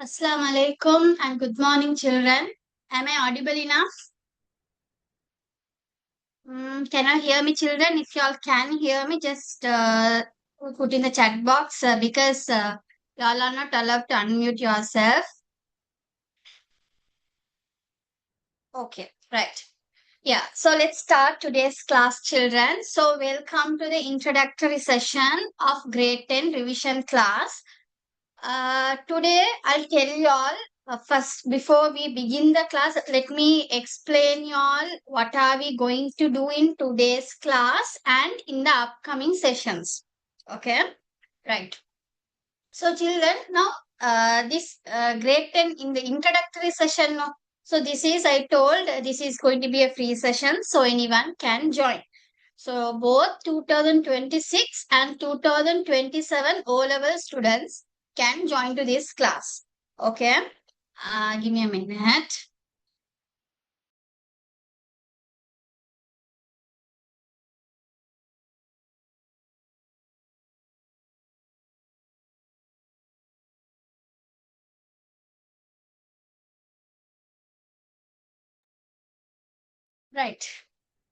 Assalamu alaikum and good morning, children. Am I audible enough? Can you hear me, children? If y'all can hear me, just put in the chat box because y'all are not allowed to unmute yourself. Okay, right. Yeah, so let's start today's class, children. So, welcome to the introductory session of grade 10 revision class. Today, I'll tell you all first before we begin the class. Let me explain you all what are we going to do in today's class and in the upcoming sessions. Okay, right. So, children, now this grade 10 in the introductory session. No, so this is I told this is going to be a free session, so anyone can join. So both 2026 and 2027 O-level students can join to this class. Okay. Give me a minute. Right.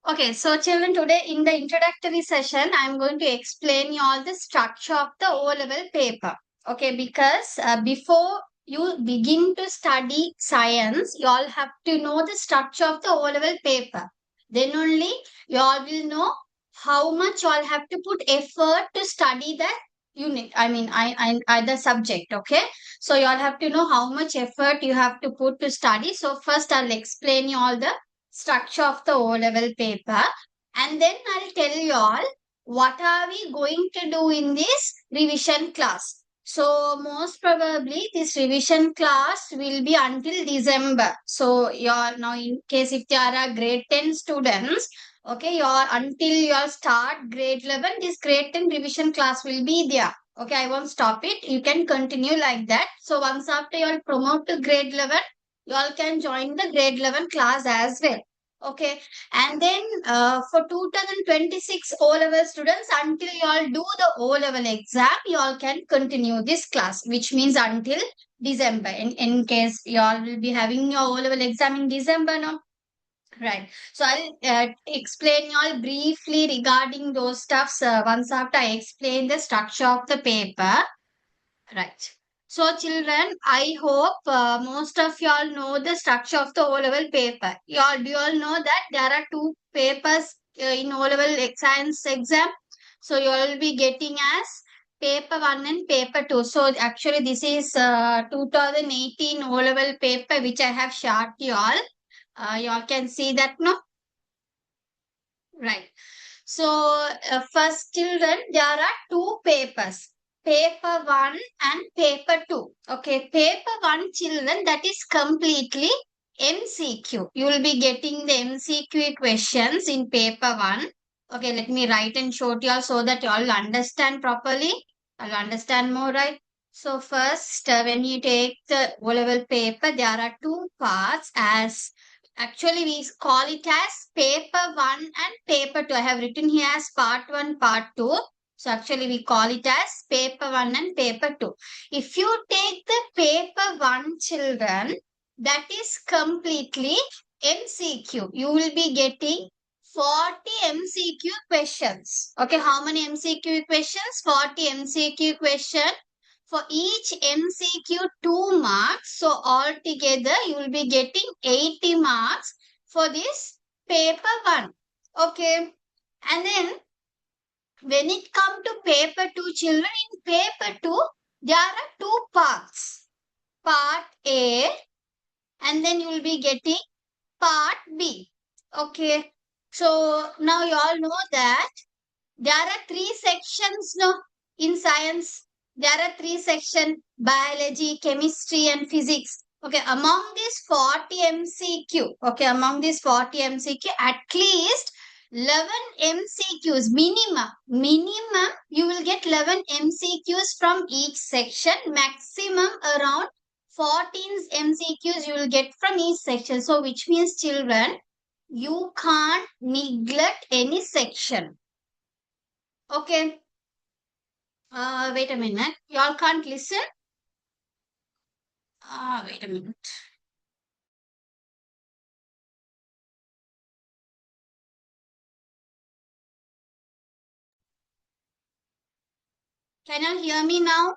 Okay, so children, today in the introductory session, I'm going to explain you all the structure of the O-level paper. Okay, because before you begin to study science, you all have to know the structure of the O-level paper. Then only you all will know how much you all have to put effort to study that unit. I the subject. Okay, so you all have to know how much effort you have to put to study. So first, I'll explain you all the structure of the O-level paper, and then I'll tell you all what are we going to do in this revision class. So most probably this revision class will be until December. So you're now in case if there are grade 10 students, okay, your until your start grade 11, this grade 10 revision class will be there. Okay, I won't stop it. You can continue like that. So once after you all promote to grade 11, you all can join the grade 11 class as well. Okay, and then for 2026 O level students, until you all do the O level exam, you all can continue this class, which means until December. In case you all will be having your O level exam in December, no? Right. So I'll explain you all briefly regarding those stuffs once after I explain the structure of the paper. Right. So, children, I hope most of y'all know the structure of the O-level paper. Do you all know that there are two papers in O-level science exam? So, you all will be getting as paper 1 and paper 2. So, actually, this is 2018 O-level paper which I have shared to you all. You all can see that, no? Right. So, first, children, there are two papers, paper 1 and paper 2. Okay, paper 1, children, that is completely MCQ. You will be getting the MCQ questions in paper 1. Okay, let me write and show to you all so that you all understand properly. I'll understand more, right? So, first, when you take the O-level paper, there are two parts as actually, we call it as paper 1 and paper 2. I have written here as part 1, part 2. So, actually, we call it as paper 1 and paper 2. If you take the paper 1, children, that is completely MCQ. You will be getting 40 MCQ questions. Okay, how many MCQ questions? 40 MCQ questions for each MCQ 2 marks. So altogether you will be getting 80 marks for this paper 1. Okay. And then when it comes to paper 2, children, in paper 2 there are two parts. Part A, and then you will be getting part B. Okay. So now you all know that there are three sections no, in science. There are three sections, biology, chemistry and physics. Okay, among these 40 MCQ, okay, among these 40 MCQ, at least 11 MCQs, minimum, you will get 11 MCQs from each section, maximum around 14 MCQs you will get from each section. So, which means children, you can't neglect any section. Okay. Wait a minute. Y'all can't listen? Wait a minute. Can you hear me now?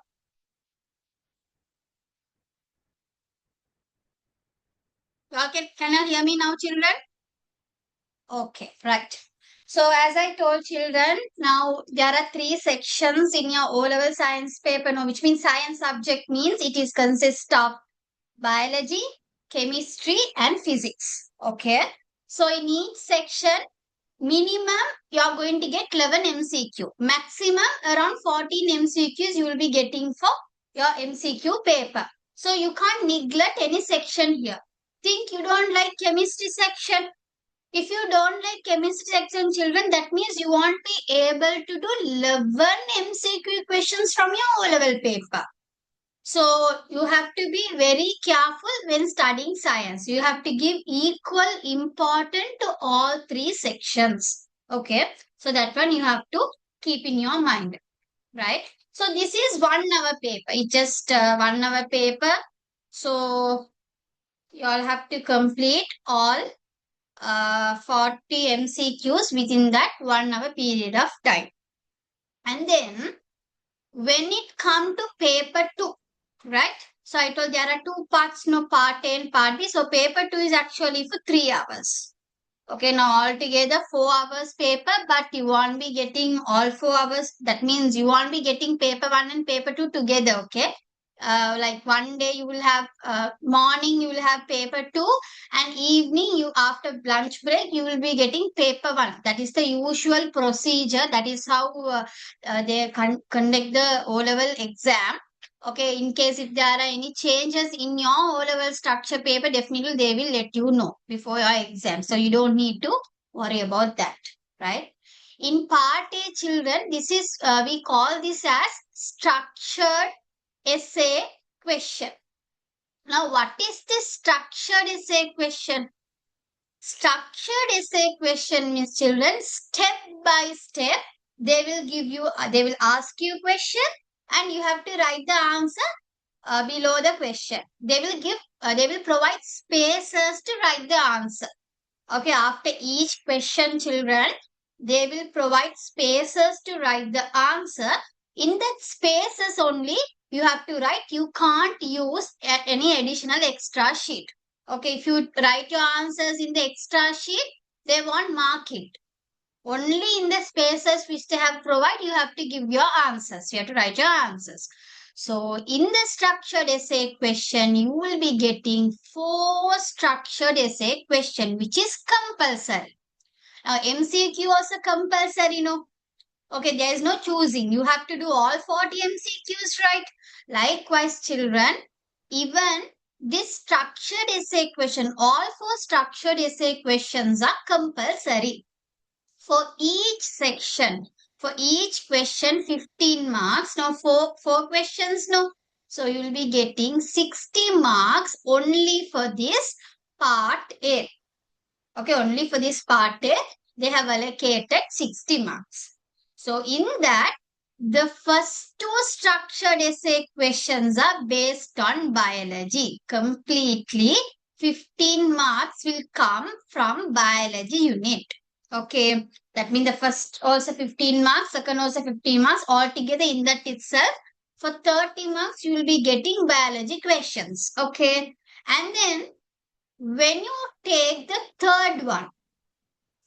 Okay, can you hear me now, children? Okay, right. So as I told children, now there are three sections in your O-level science paper, no, which means science subject means it is consist of biology, chemistry and physics. Okay. So in each section, minimum you are going to get 11 MCQ. Maximum around 14 MCQs you will be getting for your MCQ paper. So you can't neglect any section here. Think you don't like chemistry section. If you don't like chemistry section, children, that means you won't be able to do 11 MCQ questions from your O-level paper. So you have to be very careful when studying science. You have to give equal importance to all three sections. Okay. So that one you have to keep in your mind. Right. So this is 1 hour paper. It's just 1 hour paper. So you all have to complete all 40 MCQs within that 1 hour period of time. And then when it come to paper 2, right? So I told there are two parts, no, part A and part B. So paper 2 is actually for 3 hours. Okay, now altogether 4 hours paper, but you won't be getting all 4 hours. That means you won't be getting paper 1 and paper 2 together, okay? Like one day you will have morning you will have paper 2 and evening you after lunch break you will be getting paper 1. That is the usual procedure. That is how they conduct the O level exam. Okay, in case if there are any changes in your O-level structure paper, definitely they will let you know before your exam. So you don't need to worry about that, right? In part A, children, this is, we call this as structured essay question. Now, what is this structured essay question? Structured essay question means, children, step by step, they will give you, they will ask you question and you have to write the answer below the question. They will provide spaces to write the answer. Okay, after each question, children, they will provide spaces to write the answer. In that spaces only, you have to write. You can't use any additional extra sheet. Okay, if you write your answers in the extra sheet, they won't mark it. Only in the spaces which they have provided, you have to give your answers. You have to write your answers. So, in the structured essay question, you will be getting 4 structured essay question, which is compulsory. Now, MCQ also compulsory, no? Okay, there is no choosing. You have to do all 40 MCQs, right? Likewise, children, even this structured essay question, all 4 structured essay questions are compulsory. For each section, for each question, 15 marks. Now, four questions, no. So, you will be getting 60 marks only for this part A. Okay, only for this part A, they have allocated 60 marks. So, in that, the first 2 structured essay questions are based on biology. Completely 15 marks will come from biology unit. Okay, that means the first also 15 marks, second also 15 marks. Altogether in that itself, for 30 marks, you will be getting biology questions. Okay, and then when you take the third one,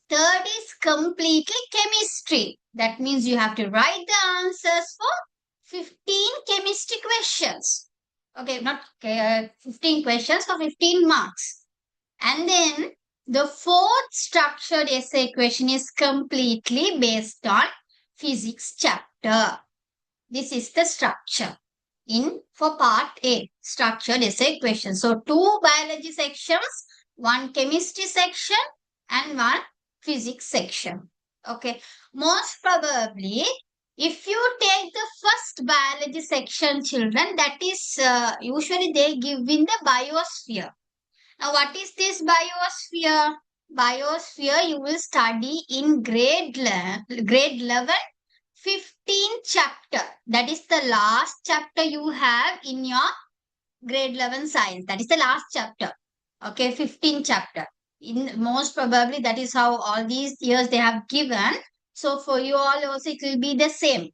third is completely chemistry. That means you have to write the answers for 15 chemistry questions. Okay, not 15 questions for 15 marks. And then the fourth structured essay question is completely based on physics chapter. This is the structure in for part A, structured essay question. So 2 biology sections, 1 chemistry section and 1 physics section. Okay, most probably if you take the first biology section, children, that is usually they give in the biosphere. Now, what is this biosphere? Biosphere you will study in grade 11, 15th chapter. That is the last chapter you have in your grade 11 science. That is the last chapter. Okay, 15th chapter. In most probably that is how all these years they have given. So for you all also it will be the same.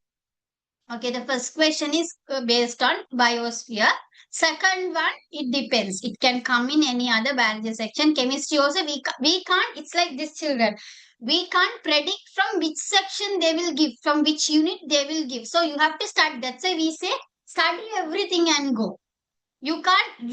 Okay, the first question is based on biosphere. Second one, it depends. It can come in any other biology section. Chemistry also, we can't, it's like this children. We can't predict from which section they will give, from which unit they will give. So you have to start. That's why we say study everything and go. You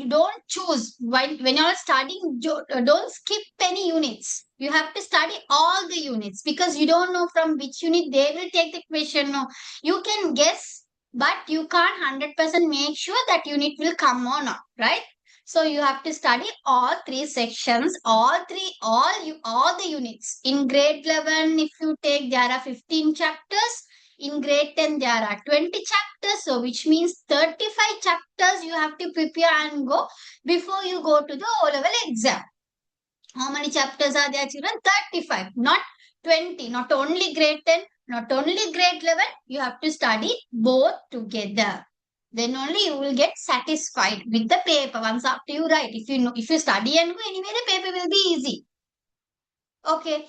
don't choose when you're studying, don't skip any units. You have to study all the units because you don't know from which unit they will take the question. No, you can guess, but you can't 100% make sure that unit will come or not, right? So you have to study all three sections, all the units. In grade 11, if you take, there are 15 chapters. In grade 10, there are 20 chapters, so which means 35 chapters you have to prepare and go before you go to the O-level exam. How many chapters are there, children? 35, not 20, not only grade 10, not only grade 11. You have to study both together. Then only you will get satisfied with the paper once after you write. If you study and go anyway, the paper will be easy. Okay.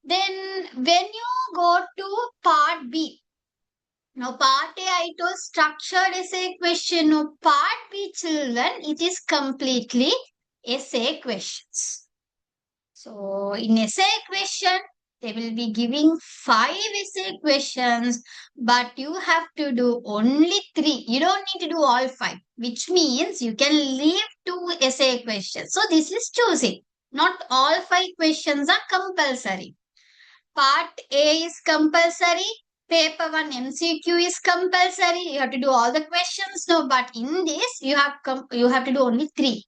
Then when you go to part B, now, part A, I told structured essay question. Now, part B, children, it is completely essay questions. So, in essay question, they will be giving 5 essay questions, but you have to do only 3. You don't need to do all 5, which means you can leave 2 essay questions. So, this is choosing. Not all 5 questions are compulsory. Part A is compulsory. Paper 1 MCQ is compulsory. You have to do all the questions. No, but in this, you have to do only 3,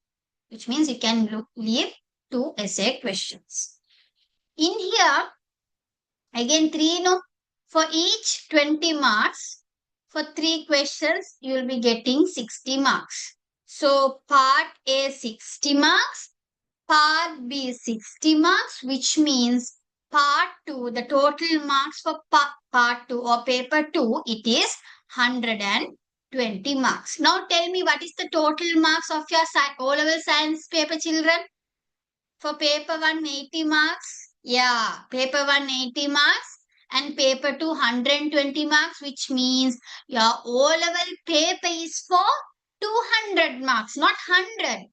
which means you can leave 2 essay questions. In here, again 3, no, for each 20 marks, for 3 questions, you will be getting 60 marks. So, part A 60 marks, part B 60 marks, which means part 2, the total marks for part 2 or paper 2, it is 120 marks. Now tell me what is the total marks of your O-level science paper, children? For paper 1, 80 marks. Yeah, paper 1, 80 marks. And paper 2, 120 marks, which means your O-level paper is for 200 marks, not 100.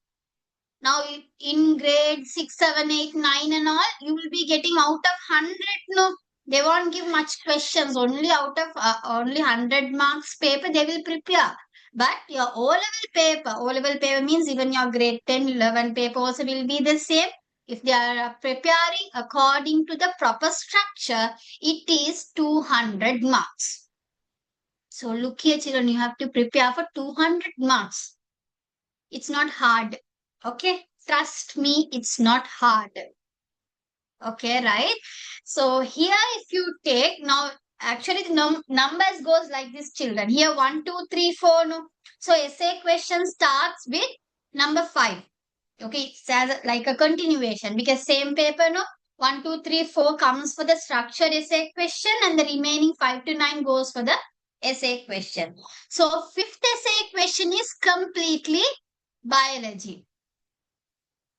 Now, in grade 6, 7, 8, 9 and all, you will be getting out of 100. No, they won't give much questions. Only out of only 100 marks paper they will prepare. But your O-level paper means even your grade 10, 11 paper also will be the same. If they are preparing according to the proper structure, it is 200 marks. So look here, children, you have to prepare for 200 marks. It's not hard. Okay, trust me, it's not hard. Okay, right? So here if you take, now actually the numbers goes like this, children. Here 1, 2, 3, 4, no. So essay question starts with number 5. Okay, it's like a continuation because same paper, no. 1, 2, 3, 4 comes for the structured essay question and the remaining 5 to 9 goes for the essay question. So 5th essay question is completely biology.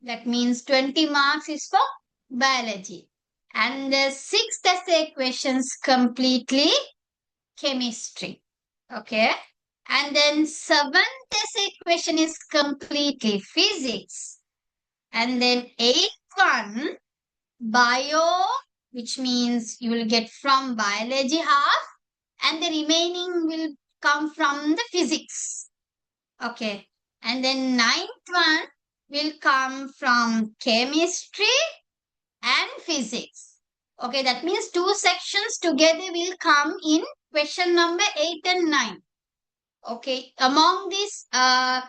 That means 20 marks is for biology. And the 6th essay questions completely chemistry. Okay. And then 7th essay question is completely physics. And then 8th one, bio, which means you will get from biology half and the remaining will come from the physics. Okay. And then 9th one will come from chemistry and physics. Okay, that means 2 sections together will come in question number 8 and 9. Okay, among these 5,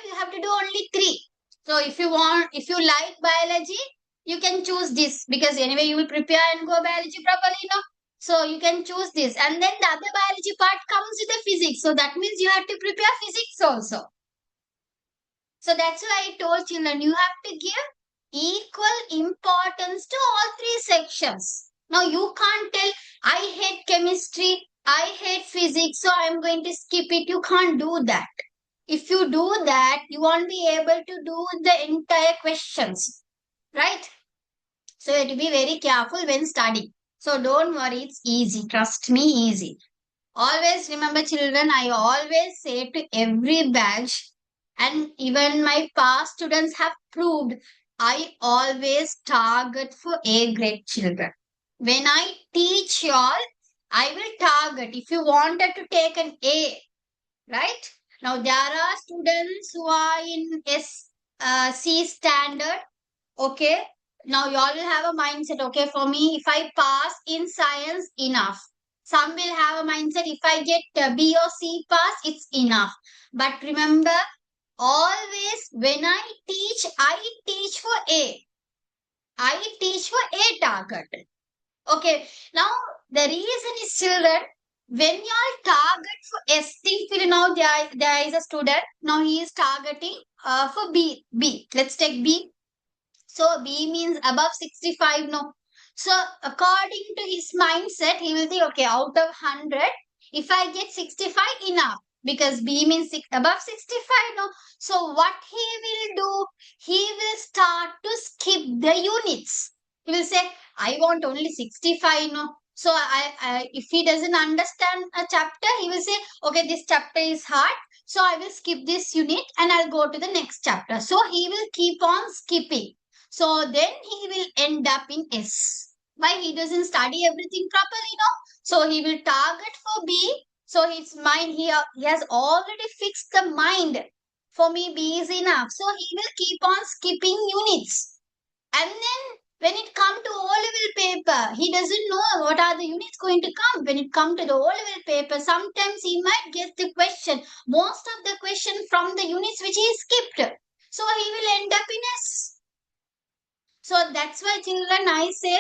you have to do only 3. So if you like biology, you can choose this because anyway you will prepare and go biology properly, no? So you can choose this. And then the other biology part comes with the physics. So that means you have to prepare physics also. So that's why I told children you have to give equal importance to all 3 sections. Now you can't tell, I hate chemistry, I hate physics, so I'm going to skip it. You can't do that. If you do that, you won't be able to do the entire questions, right? So you have to be very careful when studying. So don't worry, it's easy. Trust me, easy. Always remember, children, I always say to every batch, and even my past students have proved, I always target for A grade children. When I teach y'all, I will target. If you wanted to take an A, right? Now there are students who are in C standard. Okay. Now you all will have a mindset. Okay, for me, if I pass in science, enough. Some will have a mindset. If I get B or C pass, it's enough. But remember, always when I teach for A. I teach for A target. Okay. Now the reason is, children, when you are target for ST field, now there is a student. Now he is targeting for B. Let's take B. So B means above 65, no. So according to his mindset, he will think, okay, out of 100, if I get 65, enough. Because B means above 65, no. So what he will do, he will start to skip the units. He will say, I want only 65, no. So if he doesn't understand a chapter, he will say, okay, this chapter is hard. So I will skip this unit and I'll go to the next chapter. So he will keep on skipping. So then he will end up in S. Why? He doesn't study everything properly, no? So he will target for B. So his mind, he has already fixed the mind. For me, B is enough. So he will keep on skipping units. And then when it come to O-level paper, he doesn't know what are the units going to come. When it come to the O-level paper, sometimes he might get the question, most of the question from the units which he skipped. So he will end up in S. So that's why, children, I say,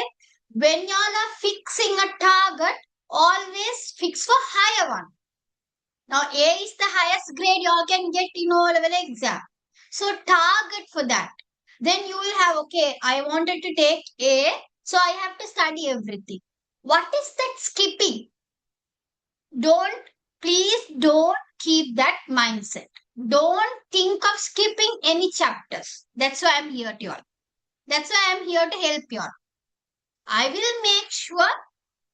when y'all are fixing a target, always fix for higher one. Now A is the highest grade y'all can get in O-level exam. So target for that. Then you will have, okay, I wanted to take A, so I have to study everything. What is that skipping? Please don't keep that mindset. Don't think of skipping any chapters. That's why I'm here to y'all. That's why I'm here to help you all. I will make sure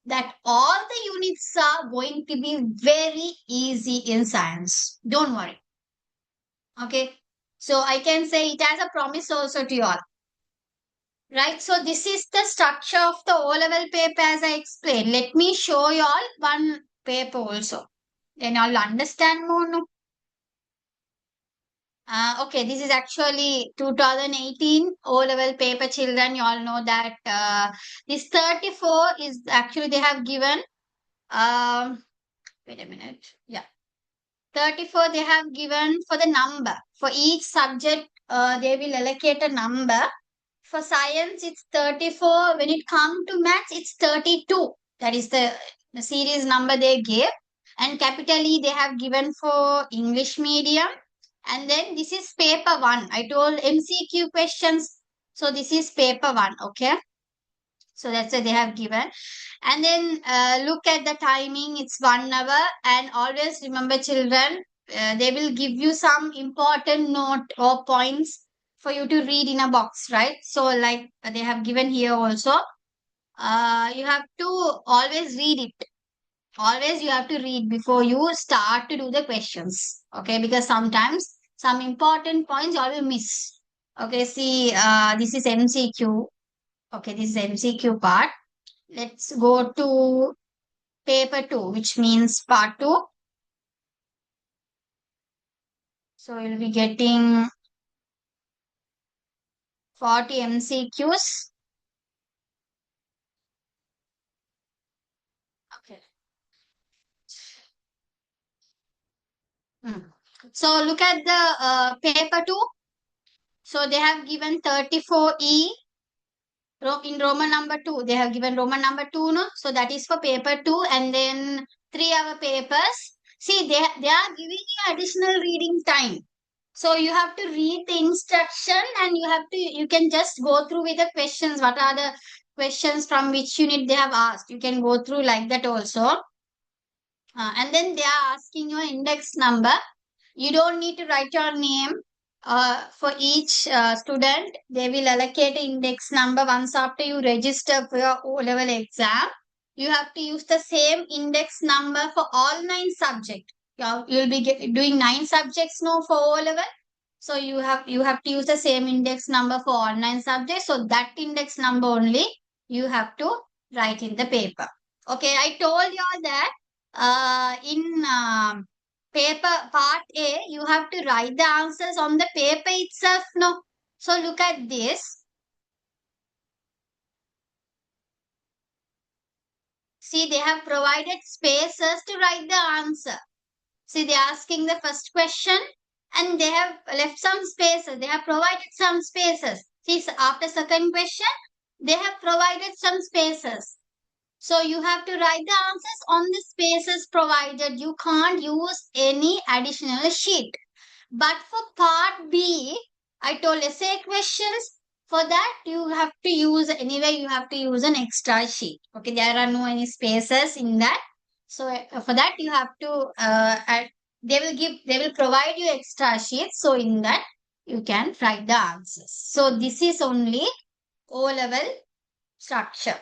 that all the units are going to be very easy in science. Don't worry. Okay. So I can say it as a promise also to you all. Right. So this is the structure of the O-level paper as I explained. Let me show you all one paper also. Then you'll understand more. No? Okay, this is actually 2018 O-level paper, children. You all know that this 34 is actually they have given. Wait a minute. Yeah, 34 they have given for the number. For each subject, they will allocate a number. For science, it's 34. When it comes to maths, it's 32. That is the series number they gave. And capital E they have given for English medium. And then this is paper 1. I told MCQ questions. So this is paper 1. Okay. So that's what they have given. And then look at the timing. It's 1 hour. And always remember, children, they will give you some important note or points for you to read in a box, right? So like they have given here also. You have to always read it. Always you have to read before you start to do the questions. Okay, because sometimes some important points you will miss. Okay, see, this is MCQ. Okay, this is MCQ part. Let's go to paper 2, which means part 2. So you'll be getting 40 MCQs. Okay. So look at the paper 2. So they have given 34E. In Roman number 2, they have given Roman number 2, no? So that is for paper 2, and then 3-hour papers. See, they are giving you additional reading time. So you have to read the instruction and you can just go through with the questions. What are the questions from which unit they have asked? You can go through like that also. And then they are asking your index number. You don't need to write your name for each student. They will allocate index number once after you register for your O-level exam. You have to use the same index number for all 9 subjects. You'll be doing 9 subjects now for O-level. So you have to use the same index number for all 9 subjects. So that index number only you have to write in the paper. Okay, I told you all that in paper part A, you have to write the answers on the paper itself. No. So look at this. See, they have provided spaces to write the answer. See, they are asking the first question and they have left some spaces. They have provided some spaces. See, after second question, they have provided some spaces. So you have to write the answers on the spaces provided. You can't use any additional sheet. But for part B, I told essay questions. For that, you have to use, anyway, you have to use an extra sheet. Okay, there are no any spaces in that. So for that, you have to, they will provide you extra sheets. So in that, you can write the answers. So this is only O-level structure.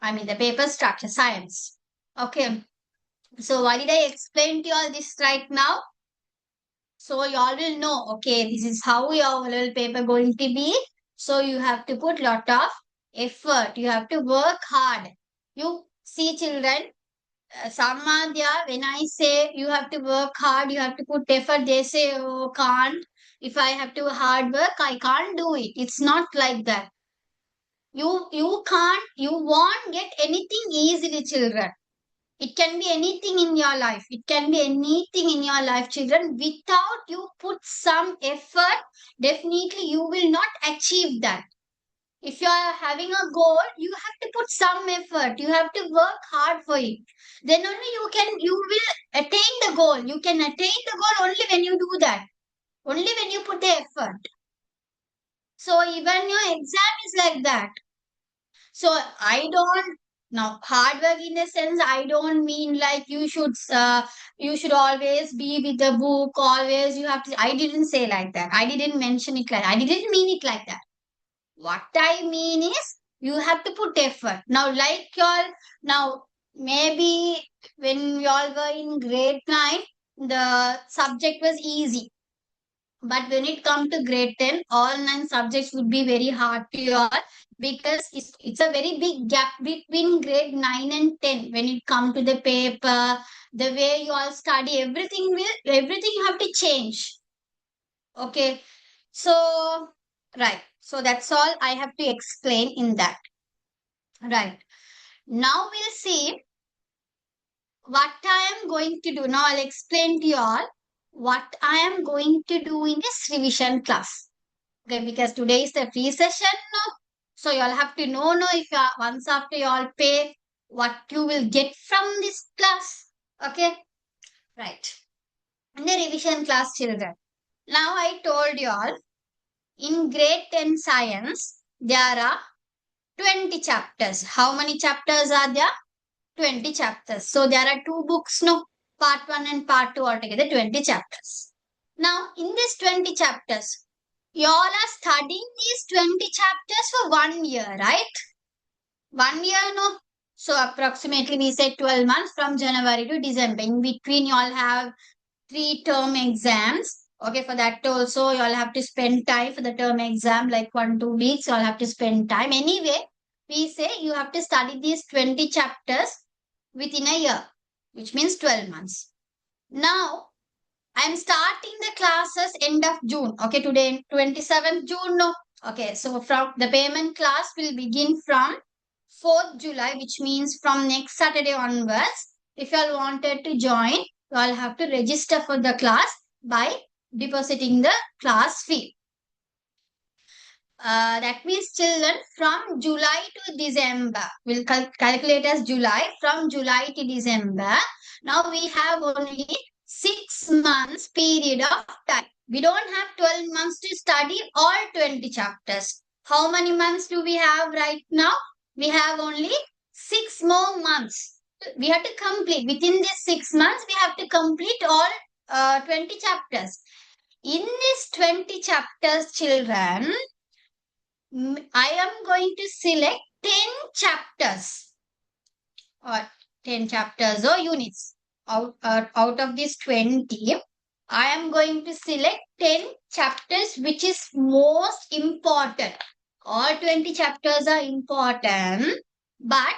I mean the paper structure, science. Okay. So why did I explain to you all this right now? So you all will know, okay, this is how your little paper going to be. So you have to put lot of effort. You have to work hard. You see children, some are there, when I say you have to work hard, you have to put effort, they say, oh, can't. If I have to hard work, I can't do it. It's not like that. You can't, you won't get anything easily, children. It can be anything in your life. It can be anything in your life, children. Without you put some effort, definitely you will not achieve that. If you are having a goal, you have to put some effort. You have to work hard for it. Then only you will attain the goal. You can attain the goal only when you do that. Only when you put the effort. So even your exam is like that. So I don't now hard work in a sense. I don't mean like you should always be with the book. Always you have to. I didn't say like that. I didn't mention it like. I didn't mean it like that. What I mean is you have to put effort. Now, like y'all now maybe when y'all were in grade 9, the subject was easy. But when it comes to grade 10, all 9 subjects would be very hard to you all because it's a very big gap between grade 9 and 10 when it comes to the paper, the way you all study, everything you have to change. Okay. So, right. So that's all I have to explain in that. Right. Now we'll see what I am going to do. Now I'll explain to you all what I am going to do in this revision class. Okay, because today is the free session, no? So you all have to know, no, if you are, once after you all pay, what you will get from this class. Okay, right. In the revision class, children. Now I told you all, in grade 10 science, there are 20 chapters. How many chapters are there? 20 chapters. So there are 2 books, no? Part 1 and part 2 altogether, 20 chapters. Now, in these 20 chapters, you all are studying these 20 chapters for 1 year, right? 1 year, no? So approximately we say 12 months from January to December. In between, you all have 3 term exams. Okay, for that also, you all have to spend time for the term exam, like 1-2 weeks, you all have to spend time. Anyway, we say you have to study these 20 chapters within a year, which means 12 months. Now, I'm starting the classes end of June. Okay, today 27th June. No. Okay, so from the payment class will begin from 4th July, which means from next Saturday onwards. If you all wanted to join, you all have to register for the class by depositing the class fee. That means children from July to December. We'll calculate as July. From July to December. Now we have only 6 months period of time. We don't have 12 months to study all 20 chapters. How many months do we have right now? We have only 6 more months. We have to complete. Within these 6 months, we have to complete all 20 chapters. In these 20 chapters, children, I am going to select 10 chapters or 10 chapters or units. Out of these 20, I am going to select 10 chapters which is most important. All 20 chapters are important, but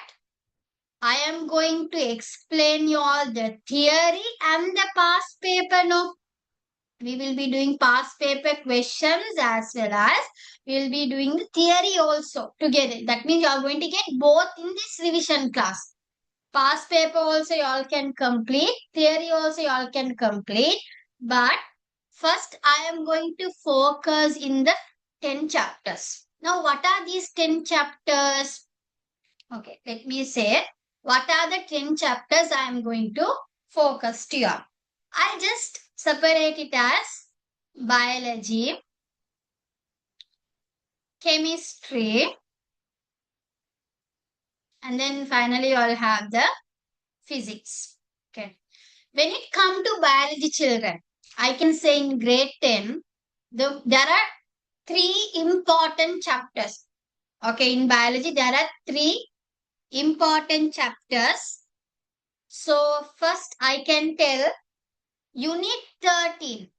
I am going to explain you all the theory and the past paper. No, we will be doing past paper questions as well as we will be doing the theory also together. That means you are going to get both in this revision class. Past paper also you all can complete. Theory also you all can complete. But first I am going to focus in the 10 chapters. Now what are these 10 chapters? Okay, let me say what are the 10 chapters I am going to focus to you. I'll just separate it as biology, chemistry, and then finally you'll have the physics. Okay. When it comes to biology children, I can say in grade 10, there are three important chapters. Okay, in biology there are three important chapters. So first I can tell unit 13.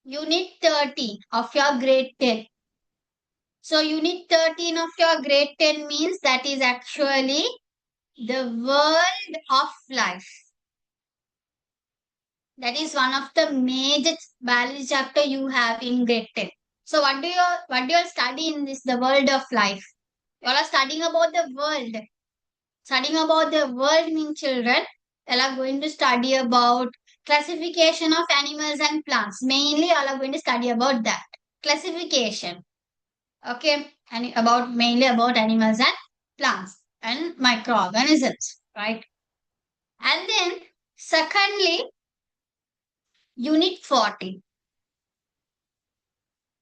Unit 13 of your grade 10. So unit 13 of your grade 10 means that is actually the world of life. That is one of the major biology chapter you have in grade 10. So what do you study in this the world of life? You all are studying about the world. Studying about the world means children, you are going to study about classification of animals and plants. Mainly you all are going to study about that. Classification. Okay. And about mainly about animals and plants and microorganisms. Right. And then secondly, unit 14.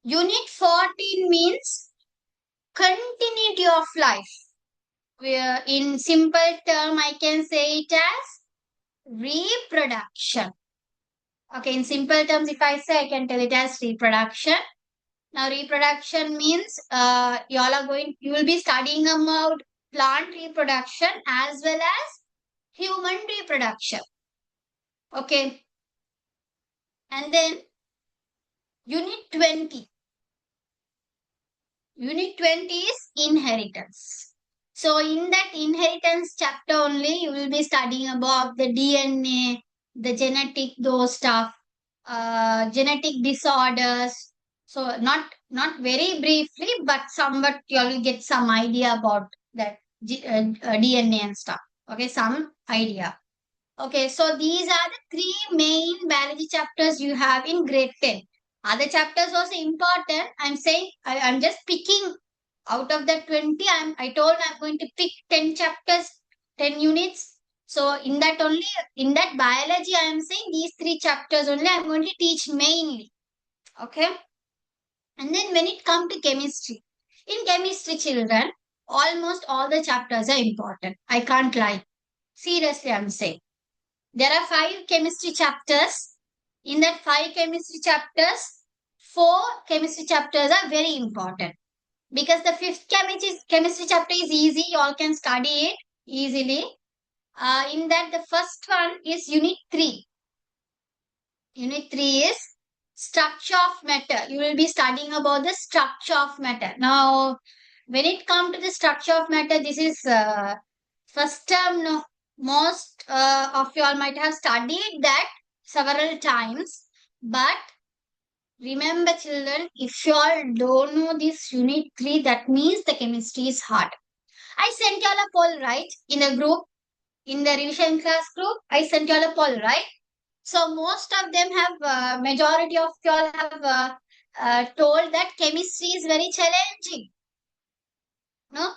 Unit 14 means continuity of life. Where in simple term, I can say it as reproduction. Okay, in simple terms, if I say, I can tell it as reproduction. Now, reproduction means you will be studying about plant reproduction as well as human reproduction. Okay. And then unit 20. Unit 20 is inheritance. So in that inheritance chapter only, you will be studying about the DNA, the genetic, those stuff, genetic disorders. So not very briefly, but somewhat you will get some idea about that DNA and stuff. Okay, some idea. Okay, so these are the three main biology chapters you have in grade 10. Other chapters also important. I'm saying I'm just picking out of the 20. I told I'm going to pick 10 chapters, 10 units. So in that biology, I am saying these three chapters only I'm going to teach mainly. Okay. And then when it comes to chemistry, in chemistry, children, almost all the chapters are important. I can't lie. Seriously, I'm saying. There are 5 chemistry chapters. In that 5 chemistry chapters, 4 chemistry chapters are very important. Because the 5th chemistry chapter is easy. You all can study it easily. In that, the first one is unit 3. Unit 3 is structure of matter. You will be studying about the structure of matter. Now, when it comes to the structure of matter, this is first term. No, most of you all might have studied that several times. But remember, children, if you all don't know this unit 3, that means the chemistry is hard. I sent you all a poll, right? In a group, in the revision class group, I sent you all a poll, right? So most of them have, majority of you all have told that chemistry is very challenging. No?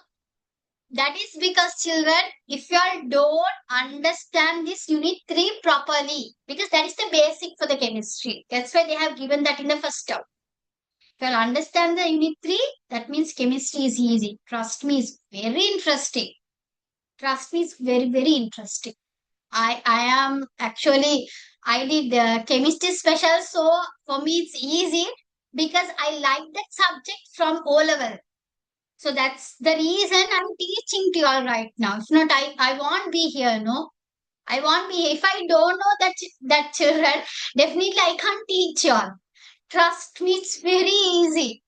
That is because children, if you all don't understand this unit 3 properly, because that is the basic for the chemistry. That's why they have given that in the first term. If you all understand the unit 3, that means chemistry is easy. Trust me, it's very interesting. Trust me, it's very, very interesting. I am actually, I did chemistry special, so for me it's easy because I like that subject from O level. So that's the reason I'm teaching to you all right now. If not, I won't be here, no. I won't be. If I don't know that children, definitely I can't teach you all. Trust me, it's very easy.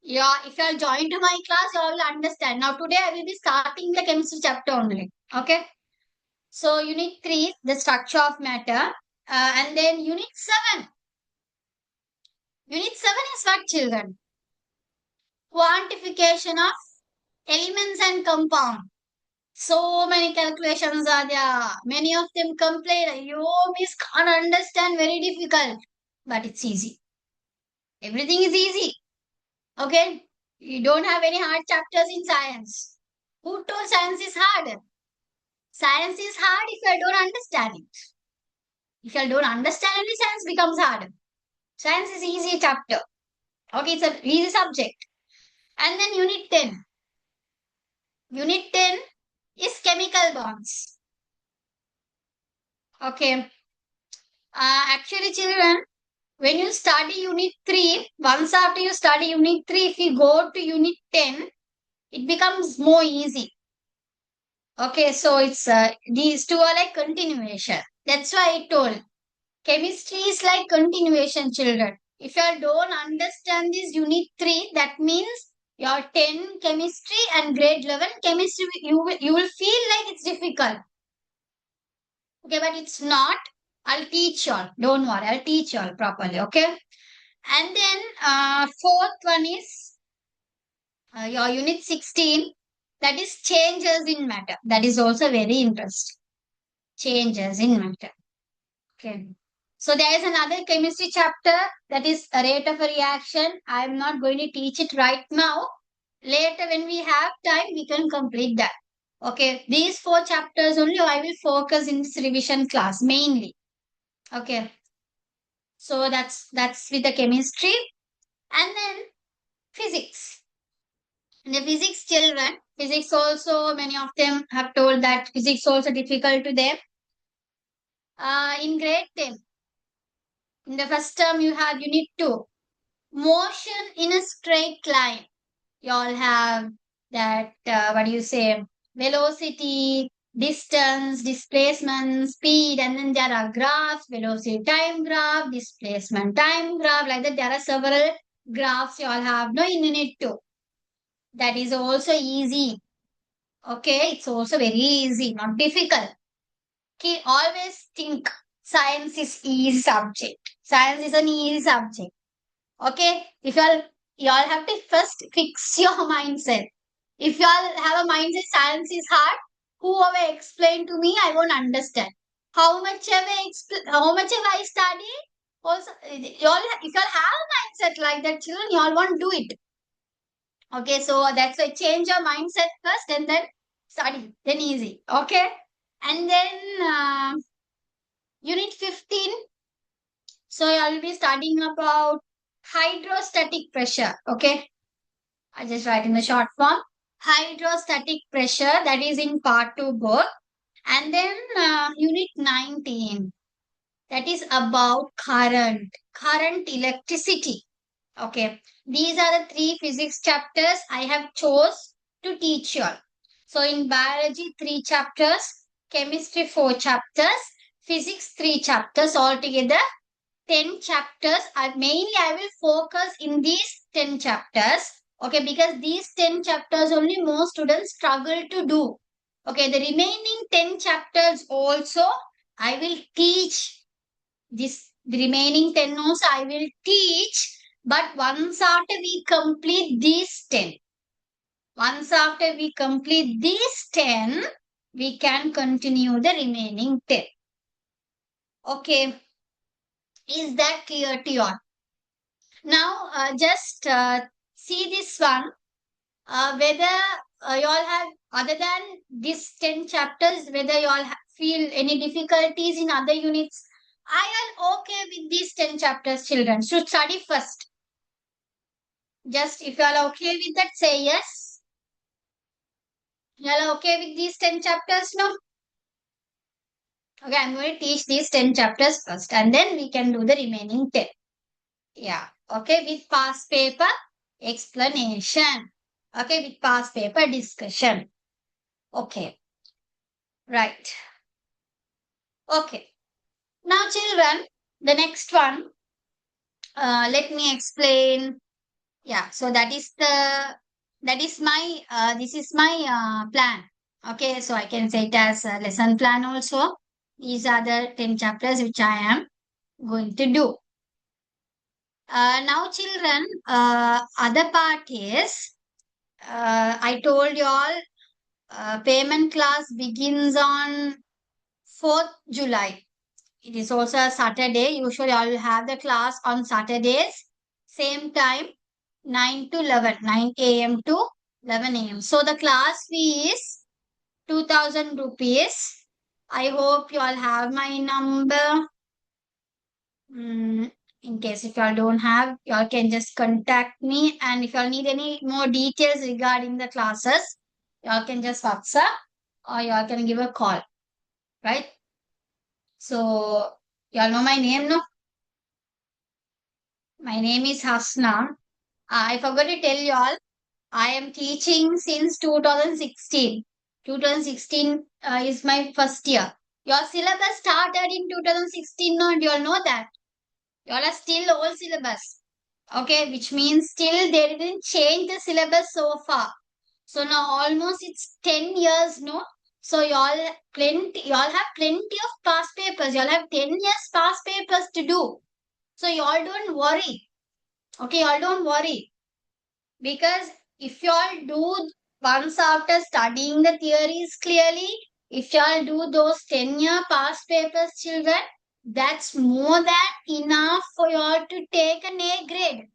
Yeah, if you all join to my class, you all will understand. Now today I will be starting the chemistry chapter only. Okay. So unit 3, the structure of matter. And then unit 7. Unit 7 is what, children? Quantification of elements and compound. So many calculations are there. Many of them complain, you miss can't understand, very difficult. But it's easy. Everything is easy. Okay? You don't have any hard chapters in science. Who told science is hard? Science is hard if you don't understand it. If you don't understand it, science becomes hard. Science is easy chapter. Okay, it's a easy subject. And then unit 10. Unit 10 is chemical bonds. Okay. Actually, children, when you study unit 3, once after you study unit 3, if you go to unit 10, it becomes more easy. Okay, so it's these two are like continuation. That's why I told. Chemistry is like continuation, children. If you don't understand this unit 3, that means your 10 chemistry and grade 11 chemistry, you will feel like it's difficult. Okay, but it's not. I'll teach you all. Don't worry, I'll teach you all properly. Okay. And then fourth one is your unit 16. That is changes in matter. That is also very interesting. Changes in matter. Okay. So there is another chemistry chapter that is a rate of a reaction. I am not going to teach it right now. Later, when we have time, we can complete that. Okay. These 4 chapters only I will focus in this revision class mainly. Okay. So that's with the chemistry. And then physics. In the physics children, physics also, many of them have told that physics also difficult to them. In grade 10, in the first term you have unit 2, motion in a straight line. You all have that, what do you say, velocity, distance, displacement, speed, and then there are graphs, velocity time graph, displacement time graph, like that. There are several graphs you all have no in unit 2. That is also easy. Okay, it's also very easy, not difficult. Okay, always think science is easy subject. Science is an easy subject. Okay, if you all have to first fix your mindset. If you all have a mindset science is hard, whoever explain to me, I won't understand. How much ever I study, also you all if you all have a mindset like that, children, you all won't do it. Okay, so that's why change your mindset first and then study, then easy. Okay, and then unit 15. So I'll be studying about hydrostatic pressure. Okay, I just write in the short form. Hydrostatic pressure, that is in part 2 book. And then unit 19, that is about current electricity. Okay, these are the 3 physics chapters I have chose to teach you all. So in biology 3 chapters, chemistry 4 chapters, physics 3 chapters, altogether 10 chapters. Mainly I will focus in these 10 chapters. Okay, because these 10 chapters only most students struggle to do. Okay, the remaining 10 chapters also I will teach. The remaining 10 also I will teach. But once after we complete these 10, once after we complete these 10, we can continue the remaining 10. Okay, is that clear to you all? Now, just see this one. Whether you all have, other than these 10 chapters, whether you all feel any difficulties in other units. I am okay with these 10 chapters, children. Should study first. Just if you are okay with that, say yes. You are okay with these 10 chapters, no? Okay, I'm going to teach these 10 chapters first and then we can do the remaining 10. Yeah. Okay, with past paper explanation. Okay, with past paper discussion. Okay, right. Okay. Now, children, the next one, let me explain. Yeah, so that is my, this is my plan. Okay, so I can say it as a lesson plan also. These are the 10 chapters which I am going to do. Now, children, other part is, I told you all, payment class begins on 4th July. It is also a Saturday. Usually, I will have the class on Saturdays, same time, 9 to 11, 9 a.m. to 11 a.m. So, the class fee is 2000 rupees. I hope you all have my number. Mm, in case if y'all don't have, y'all can just contact me. And if y'all need any more details regarding the classes, y'all can just WhatsApp or y'all can give a call, right? So, y'all know my name, no? My name is Hasna. I forgot to tell y'all, I am teaching since 2016. 2016 is my first year. Your syllabus started in 2016, no? You all know that. You all are still old syllabus. Okay, which means still they didn't change the syllabus so far. So now almost it's 10 years, no? So y'all have plenty of past papers. Y'all have 10 years past papers to do. So y'all don't worry. Okay, y'all don't worry. Because if y'all do once after studying the theories clearly, if y'all do those 10-year past papers, children, that's more than enough for y'all to take an A grade.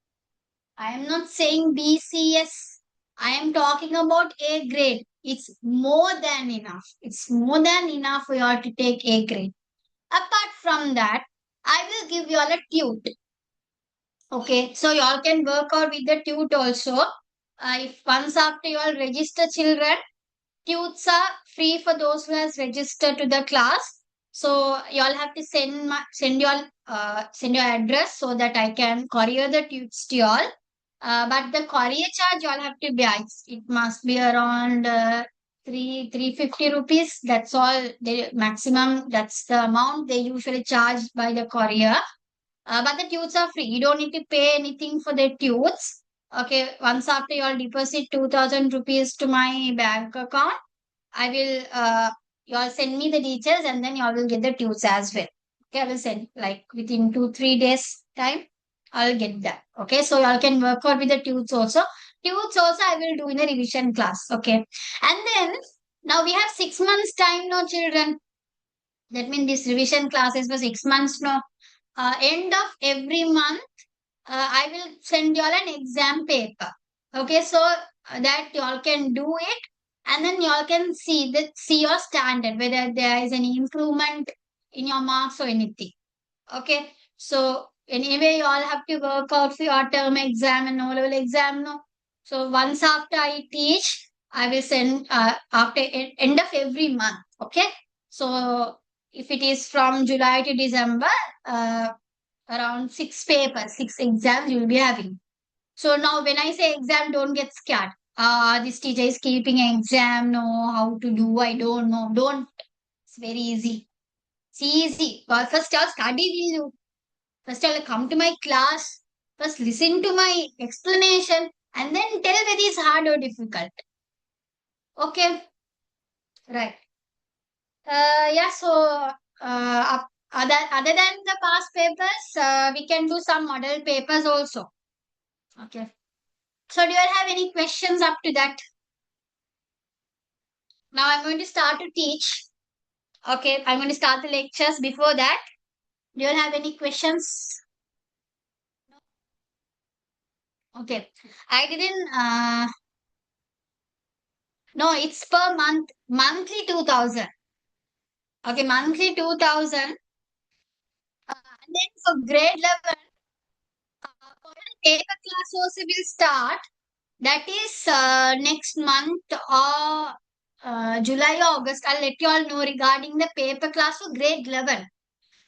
I am not saying BCS. I am talking about A grade. It's more than enough. It's more than enough for y'all to take A grade. Apart from that, I will give you all a tute. Okay, so y'all can work out with the tute also. If once after you all register children, tutes are free for those who has registered to the class. So y'all have to send your address so that I can courier the tutes to y'all. But the courier charge y'all have to bear. It must be around 350 rupees. That's all. The maximum. That's the amount they usually charge by the courier. But the tutes are free. You don't need to pay anything for the tutes. Okay, once after you all deposit 2000 rupees to my bank account, I will you all send me the details and then you all will get the tutes as well. Okay, I will send like within 2-3 days time. I'll get that. Okay, so you all can work out with the tutes also. Tutes also I will do in a revision class. Okay, and then now we have 6 months time, no children. That means this revision class is for 6 months, no. End of every month I will send you all an exam paper. Okay, so that you all can do it, and then you all can see your standard whether there is any improvement in your marks or anything. Okay, so anyway, you all have to work out for your term exam and O-level exam, no. So once after I teach, I will send after end of every month. Okay, so if it is from July to December, uh, around 6 papers, 6 exams you will be having. So now when I say exam, don't get scared. This teacher is keeping an exam, no, how to do, I don't know. Don't. It's very easy. It's easy. But first I'll study with you. First I'll come to my class. First listen to my explanation and then tell whether it's hard or difficult. Okay. Right. Yeah, so other than the past papers, we can do some model papers also. Okay. So do you have any questions up to that? Now I'm going to start to teach. Okay, I'm going to start the lectures. Before that, do you have any questions? Okay. I didn't no, it's per month. Monthly 2000. Okay, monthly 2000. And then for grade 11, for the paper class also will start. That is next month or July or August, I'll let you all know regarding the paper class for grade 11.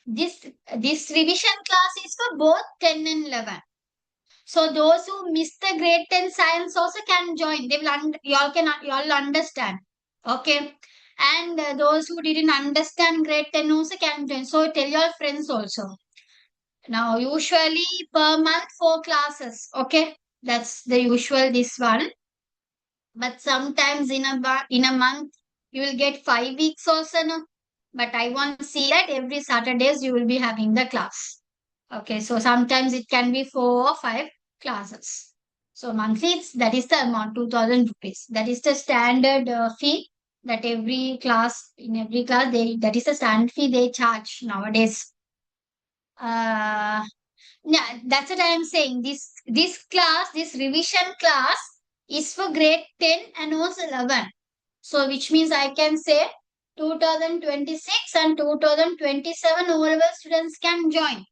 This this revision class is for both 10 and 11. So those who missed the grade 10 science also can join. They will y'all understand. Okay. And those who didn't understand grade 10 also can join. So tell your friends also. Now usually per month 4 classes. Okay. That's the usual this one. But sometimes in a month you will get 5 weeks also, no? But I want to see that every Saturdays you will be having the class. Okay, so sometimes it can be 4 or 5 classes. So monthly, that is the amount, 2000 rupees. That is the standard fee that in every class, that is the standard fee they charge nowadays. Uh, yeah, that's what I am saying. This revision class is for grade 10 and also 11. So which means I can say 2026 and 2027 overall students can join.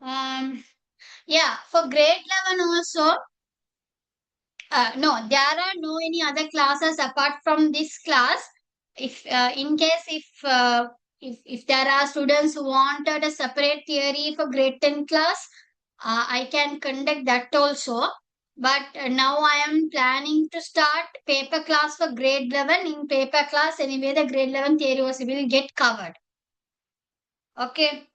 Um, yeah, for grade 11 also, no, there are no any other classes apart from this class. If in case if there are students who wanted a separate theory for grade 10 class, I can conduct that also. But now I am planning to start paper class for grade 11. In paper class, anyway, the grade 11 theory also will get covered. Okay.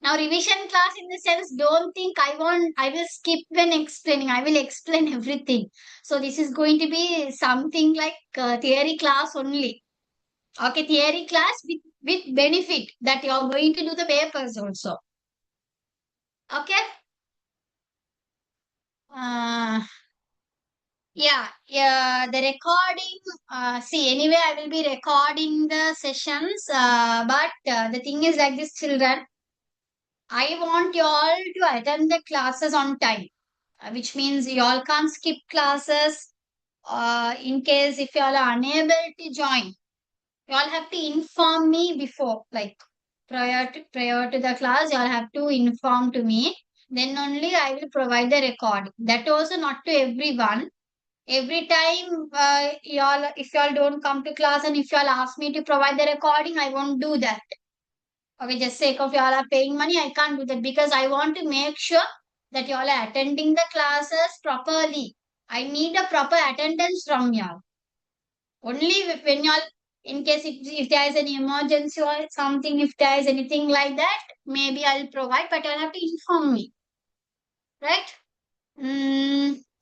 Now, revision class in the sense, don't think I will skip when explaining. I will explain everything. So, this is going to be something like theory class only. Okay, theory class with benefit that you are going to do the papers also. Okay. Uh, yeah, the recording. See, anyway, I will be recording the sessions. But the thing is like this, children. I want you all to attend the classes on time, which means you all can't skip classes. In case if you all are unable to join, you all have to inform me before, like prior to the class. You all have to inform to me. Then only I will provide the record. That also not to everyone. Every time y'all, if y'all don't come to class and if y'all ask me to provide the recording, I won't do that. Okay, just sake of y'all are paying money, I can't do that because I want to make sure that y'all are attending the classes properly. I need a proper attendance from y'all. Only when y'all, in case if there is any emergency or something, if there is anything like that, maybe I'll provide, but I'll have to inform me. Right?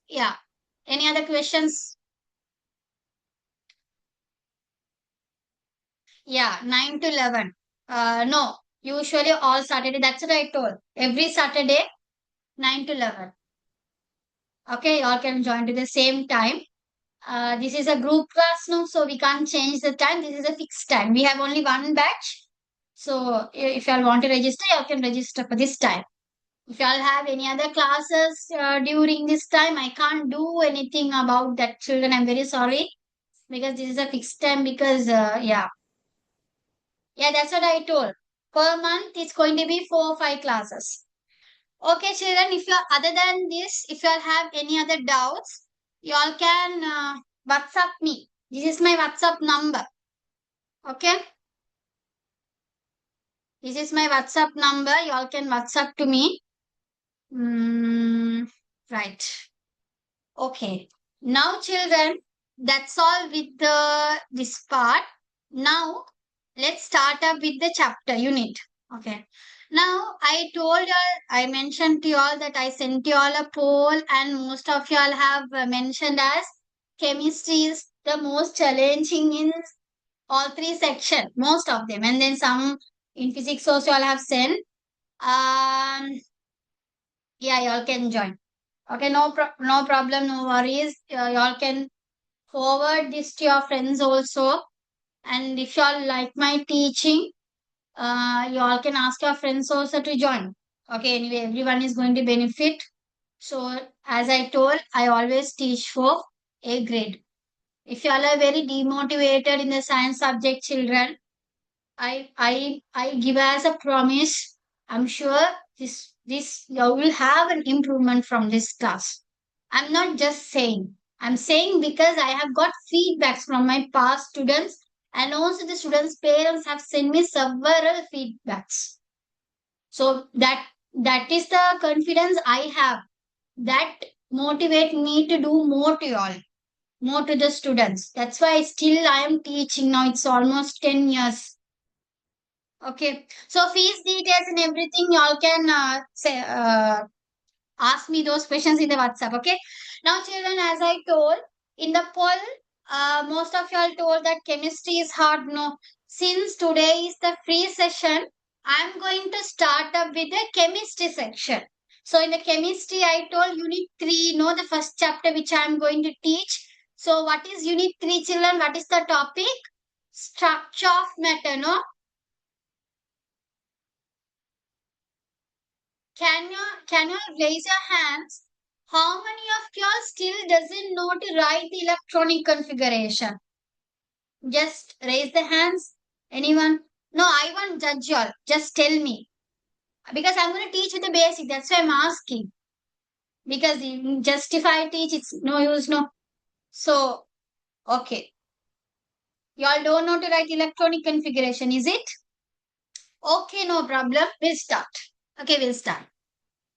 Yeah. Any other questions? Yeah, 9 to 11. No, usually all Saturday. That's what I told. Every Saturday, 9 to 11. Okay, you all can join to the same time. This is a group class now, so we can't change the time. This is a fixed time. We have only one batch. So if you all want to register, you all can register for this time. If you all have any other classes during this time, I can't do anything about that, children. I'm very sorry because this is a fixed time. Because yeah, that's what I told. Per month, it's going to be 4 or 5 classes. Okay, children, if you are other than this, if you all have any other doubts, you all can WhatsApp me. This is my WhatsApp number. Okay, this is my WhatsApp number. You all can WhatsApp to me. Right. Okay. Now, children, that's all with this part. Now, let's start up with the chapter unit. Okay. Now, I mentioned to you all that I sent you all a poll, and most of you all have mentioned as chemistry is the most challenging in all 3 sections, most of them, and then some in physics also you all have sent. Um, yeah, you all can join. Okay, no problem, no worries. Y'all can forward this to your friends also. And if y'all like my teaching, y'all can ask your friends also to join. Okay, anyway, everyone is going to benefit. So, as I told, I always teach for A grade. If y'all are very demotivated in the science subject, children, I give as a promise. I'm sure this you will have an improvement from this class. I'm not just saying. I'm saying because I have got feedbacks from my past students, and also the students' parents have sent me several feedbacks. So that is the confidence I have. That motivate me to do more to y'all, more to the students. That's why still I am teaching now. It's almost 10 years. Okay. So fees details and everything y'all can ask me those questions in the WhatsApp. Okay. Now, children, as I told in the poll, most of y'all told that chemistry is hard. No, since today is the free session, I'm going to start up with the chemistry section. So, in the chemistry, I told unit 3, no, the first chapter which I'm going to teach. So, what is unit 3, children? What is the topic? Structure of matter, no? Can you raise your hands? How many of y'all still doesn't know to write the electronic configuration? Just raise the hands. Anyone? No, I won't judge y'all. Just tell me. Because I'm going to teach you the basic. That's why I'm asking. Because just if I teach, it's no use, no. So, okay. Y'all don't know to write electronic configuration, is it? Okay, no problem. We'll start. Okay, we'll start.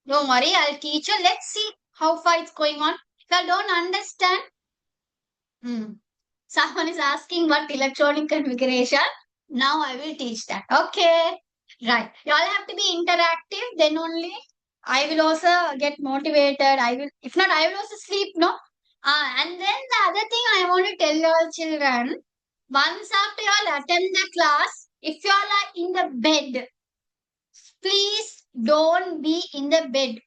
Don't worry, I'll teach you. Let's see how far it's going on. If I don't understand, someone is asking what electronic configuration. Now I will teach that. Okay. Right. You all have to be interactive. Then only I will also get motivated. I will, if not, I will also sleep. No. And then the other thing I want to tell you all children, once after you all attend the class, if you all are in the bed, please don't be in the bed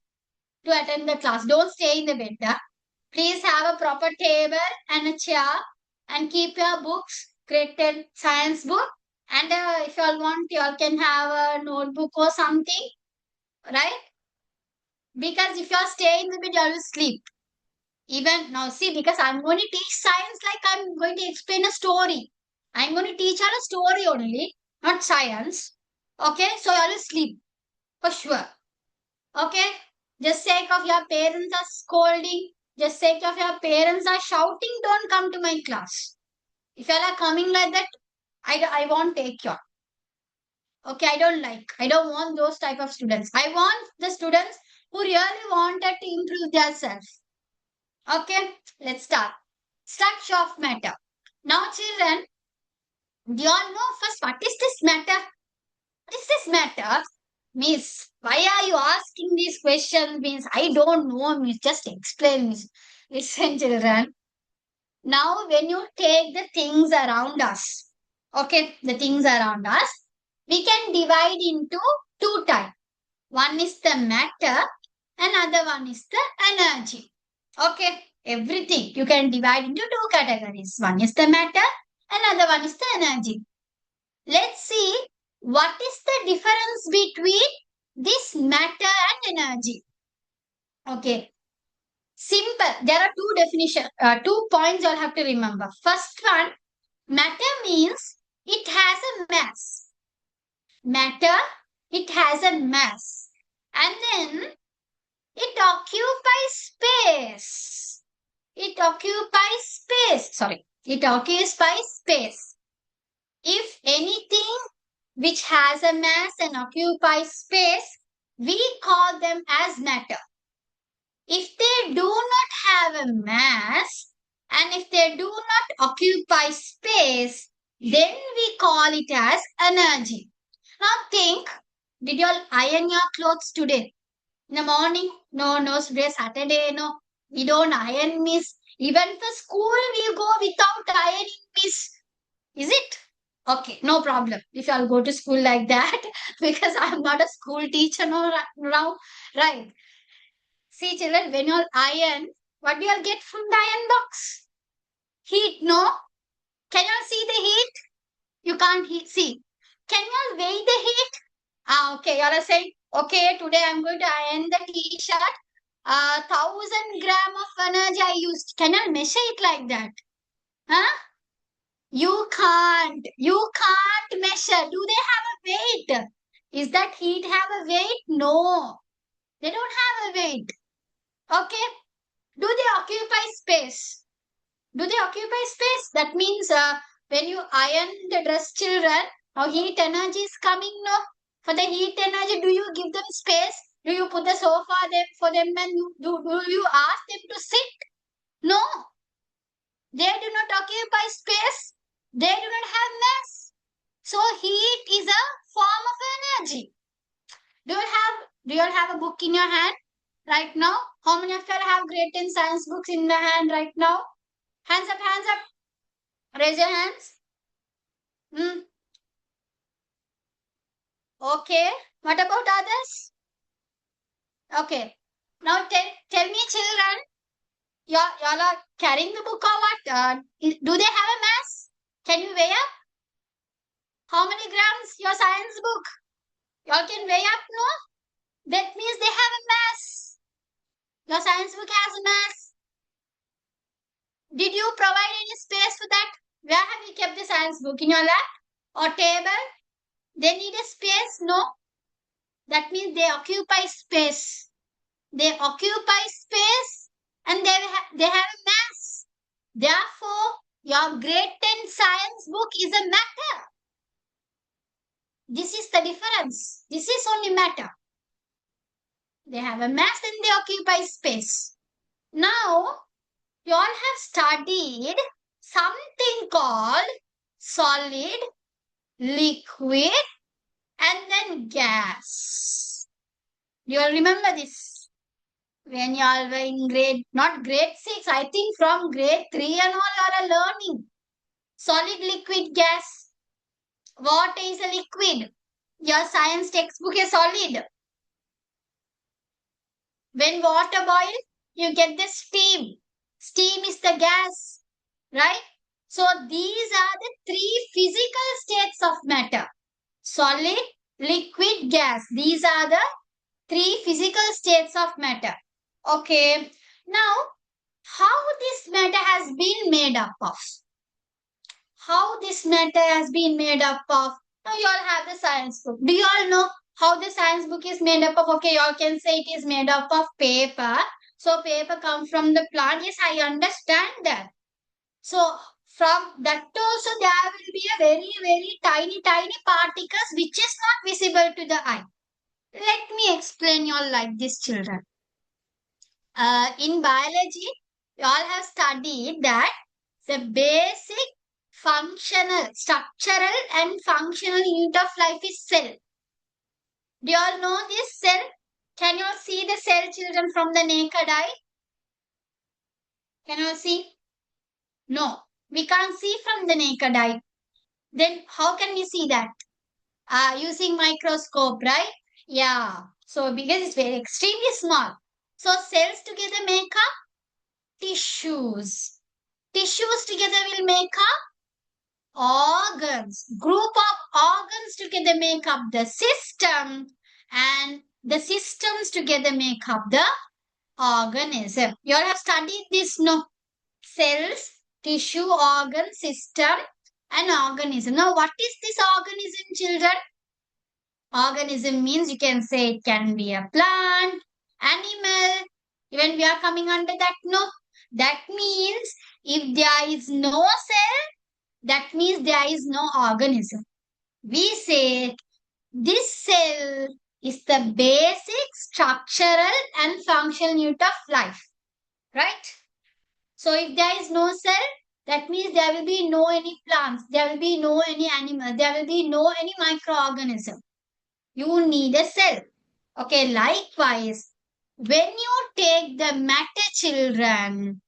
to attend the class. Don't stay in the bed. Huh? Please have a proper table and a chair and keep your books, created science book. And if you all want, you all can have a notebook or something, right? Because if you all stay in the bed, you all will sleep. Even now, see, because I'm going to teach science like I'm going to explain a story. I'm going to teach her a story only, not science. Okay, so you all will sleep for sure. Okay, just sake of your parents are scolding, just sake of your parents are shouting, don't come to my class. If you all are coming like that, I won't take you. Okay, I don't like. I don't want those type of students. I want the students who really wanted to improve themselves. Okay, let's start. Structure of matter. Now, children, do you all know first what is this matter? What is this matter? Miss, why are you asking these questions? Means I don't know, miss. Just explain, miss. Listen, children. Now, when you take the things around us, okay, the things around us, we can divide into two types. One is the matter, another one is the energy. Okay, everything you can divide into two categories. One is the matter, another one is the energy. Let's see what is the difference between this matter and energy. Okay, simple. There are two definition, 2 points you'll have to remember. First one, matter means it has a mass. Matter, it has a mass. And then it occupies space. It occupies space. Sorry. It occupies space. If anything which has a mass and occupies space, we call them as matter. If they do not have a mass and if they do not occupy space, then we call it as energy. Now think, did you all iron your clothes today? In the morning? No, no, today Saturday, no. We don't iron, miss. Even for school, we go without ironing, miss. Is it? Okay, no problem. If I'll go to school like that, because I'm not a school teacher now, right? See, children, when you'll iron, what do you all get from the iron box? Heat, no? Can you all see the heat? You can't see. Can you all weigh the heat? Okay, you all are saying, okay, today I'm going to iron the t-shirt. 1,000 gram of energy I used. Can you all measure it like that? Huh? You can't. You can't measure. Do they have a weight? Is that heat have a weight? No. They don't have a weight. Okay. Do they occupy space? Do they occupy space? That means when you iron the dress, children, how heat energy is coming, no? For the heat energy, do you give them space? Do you put the sofa there for them and do you ask them to sit? No, they do not occupy space. They do not have mass. So heat is a form of energy. Do you all have a book in your hand right now? How many of you all have grade 10 science books in the hand right now? Hands up, hands up. Raise your hands. Hmm. Okay. What about others? Okay. Now tell me, children, y'all are carrying the book or what? Do they have a mass? Can you weigh up? How many grams your science book? Y'all can weigh up, no? That means they have a mass. Your science book has a mass. Did you provide any space for that? Where have you kept the science book? In your lap or table? They need a space? No. That means they occupy space. They occupy space and they have a mass. Therefore, your grade 10 science book is a matter. This is the difference. This is only matter. They have a mass and they occupy space. Now, you all have studied something called solid, liquid, and then gas. You all remember this? When you all were in not grade 6, I think from grade 3 and all you are learning. Solid, liquid, gas. Water is a liquid. Your science textbook is solid. When water boils, you get the steam. Steam is the gas, right? So these are the three physical states of matter. Solid, liquid, gas. These are the three physical states of matter. Okay. Now, how this matter has been made up of? How this matter has been made up of? Now, you all have the science book. Do you all know how the science book is made up of? Okay, you all can say it is made up of paper. So, paper comes from the plant. Yes, I understand that. So, from that also there will be a very, very tiny, tiny particles which is not visible to the eye. Let me explain you all like this, children. In biology, you all have studied that the basic functional, structural and functional unit of life is cell. Do you all know this cell? Can you all see the cell, children, from the naked eye? Can you all see? No, we can't see from the naked eye. Then how can we see that? Using microscope, right? Yeah. So because it's very extremely small. So cells together make up tissues. Tissues together will make up organs. Group of organs together make up the system, and the systems together make up the organism. You all have studied this, no? Cells, tissue, organ, system, and organism. Now, what is this organism, children? Organism means you can say it can be a plant, animal. Even we are coming under that, no? That means if there is no cell, that means there is no organism. We say this cell is the basic structural and functional unit of life. Right? So if there is no cell, that means there will be no any plants, there will be no any animal, there will be no any microorganism. You need a cell. Okay, likewise, when you take the matter, children,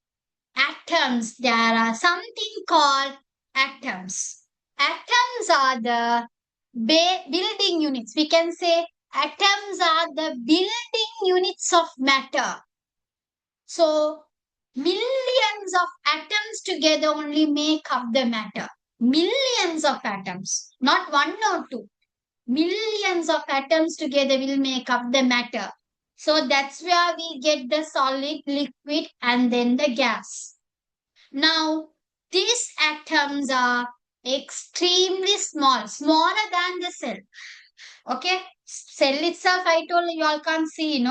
atoms, there are something called atoms. Atoms are the building units. We can say atoms are the building units of matter. So, millions of atoms together only make up the matter. Millions of atoms, not one or two. Millions of atoms together will make up the matter. So that's where we get the solid, liquid, and then the gas. Now, these atoms are extremely small, smaller than the cell. Okay, cell itself, I told you all can't see,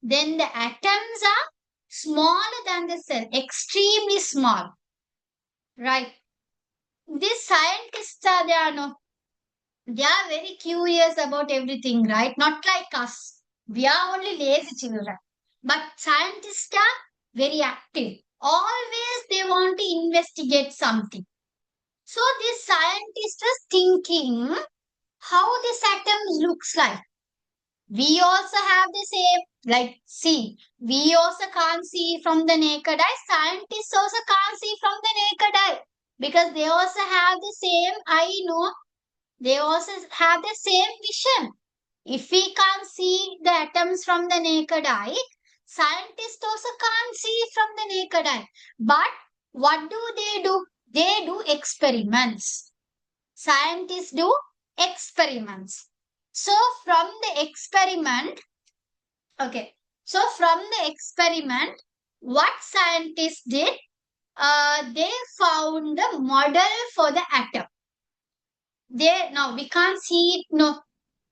Then the atoms are smaller than the cell, extremely small. Right. These scientists are there, no? They are very curious about everything, right? Not like us. We are only lazy children. But scientists are very active. Always they want to investigate something. So this scientist was thinking how this atom looks like. We also have the same, like, see, we also can't see from the naked eye. Scientists also can't see from the naked eye because they also have the same eye, no? They also have the same vision. If we can't see the atoms from the naked eye, scientists also can't see from the naked eye. But what do they do? They do experiments. Scientists do experiments. So from the experiment, okay, so from the experiment, what scientists did, they found the model for the atom. They now we can't see it. No.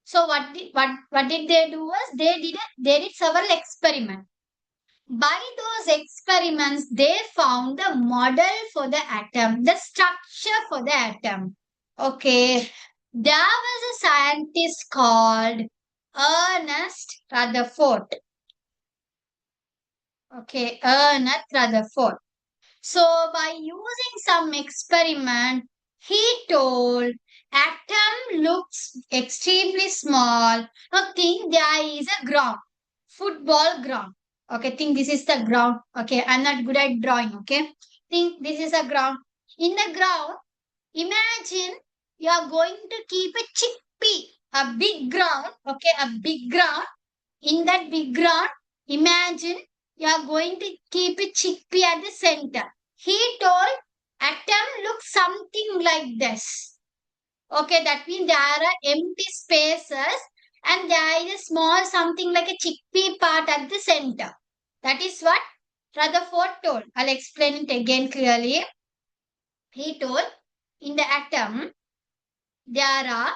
So what did they do was they did several experiments. By those experiments, they found the model for the atom, the structure for the atom. Okay, there was a scientist called Ernest Rutherford. Okay, Ernest Rutherford. So by using some experiment, he told atom looks extremely small. Now think there is a ground, football ground. Okay, think this is the ground. Okay, I'm not good at drawing. Okay, think this is a ground. In the ground, imagine you are going to keep a chickpea, a big ground. Okay, a big ground. In that big ground, imagine you are going to keep a chickpea at the center. He told atom looks something like this. Okay, that means there are empty spaces and there is a small something like a chickpea part at the center. That is what Rutherford told. I'll explain it again clearly. He told in the atom there are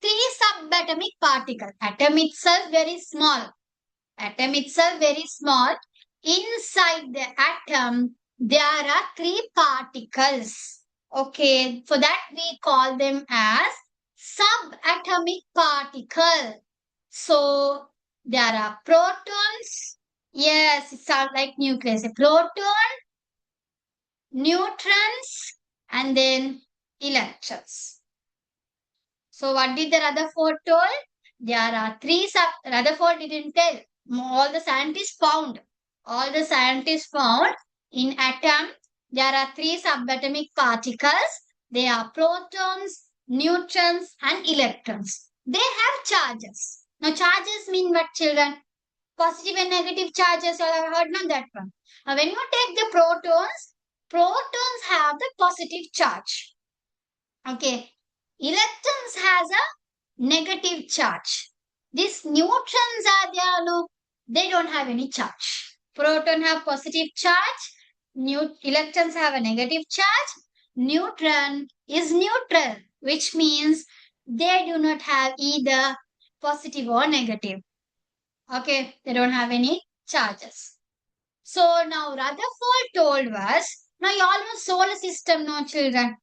three subatomic particles. Atom itself very small. Atom itself very small. Inside the atom, there are three particles. Okay, for that we call them as subatomic particle. So there are protons. Yes, it sounds like nucleus. A proton, neutrons, and then electrons. So what did the Rutherford told? There are three Rutherford didn't tell. All the scientists found. All the scientists found in atom there are three subatomic particles. They are protons, neutrons, and electrons. They have charges. Now charges mean what, children? Positive and negative charges. You all have heard now that one. Now when you take the protons, protons have the positive charge. Okay. Electrons has a negative charge. These neutrons are there, no, they don't have any charge. Proton have positive charge, electrons have a negative charge. Neutron is neutral, which means they do not have either positive or negative. Okay, they don't have any charges. So now Rutherford told us, now you all know solar system, no, children.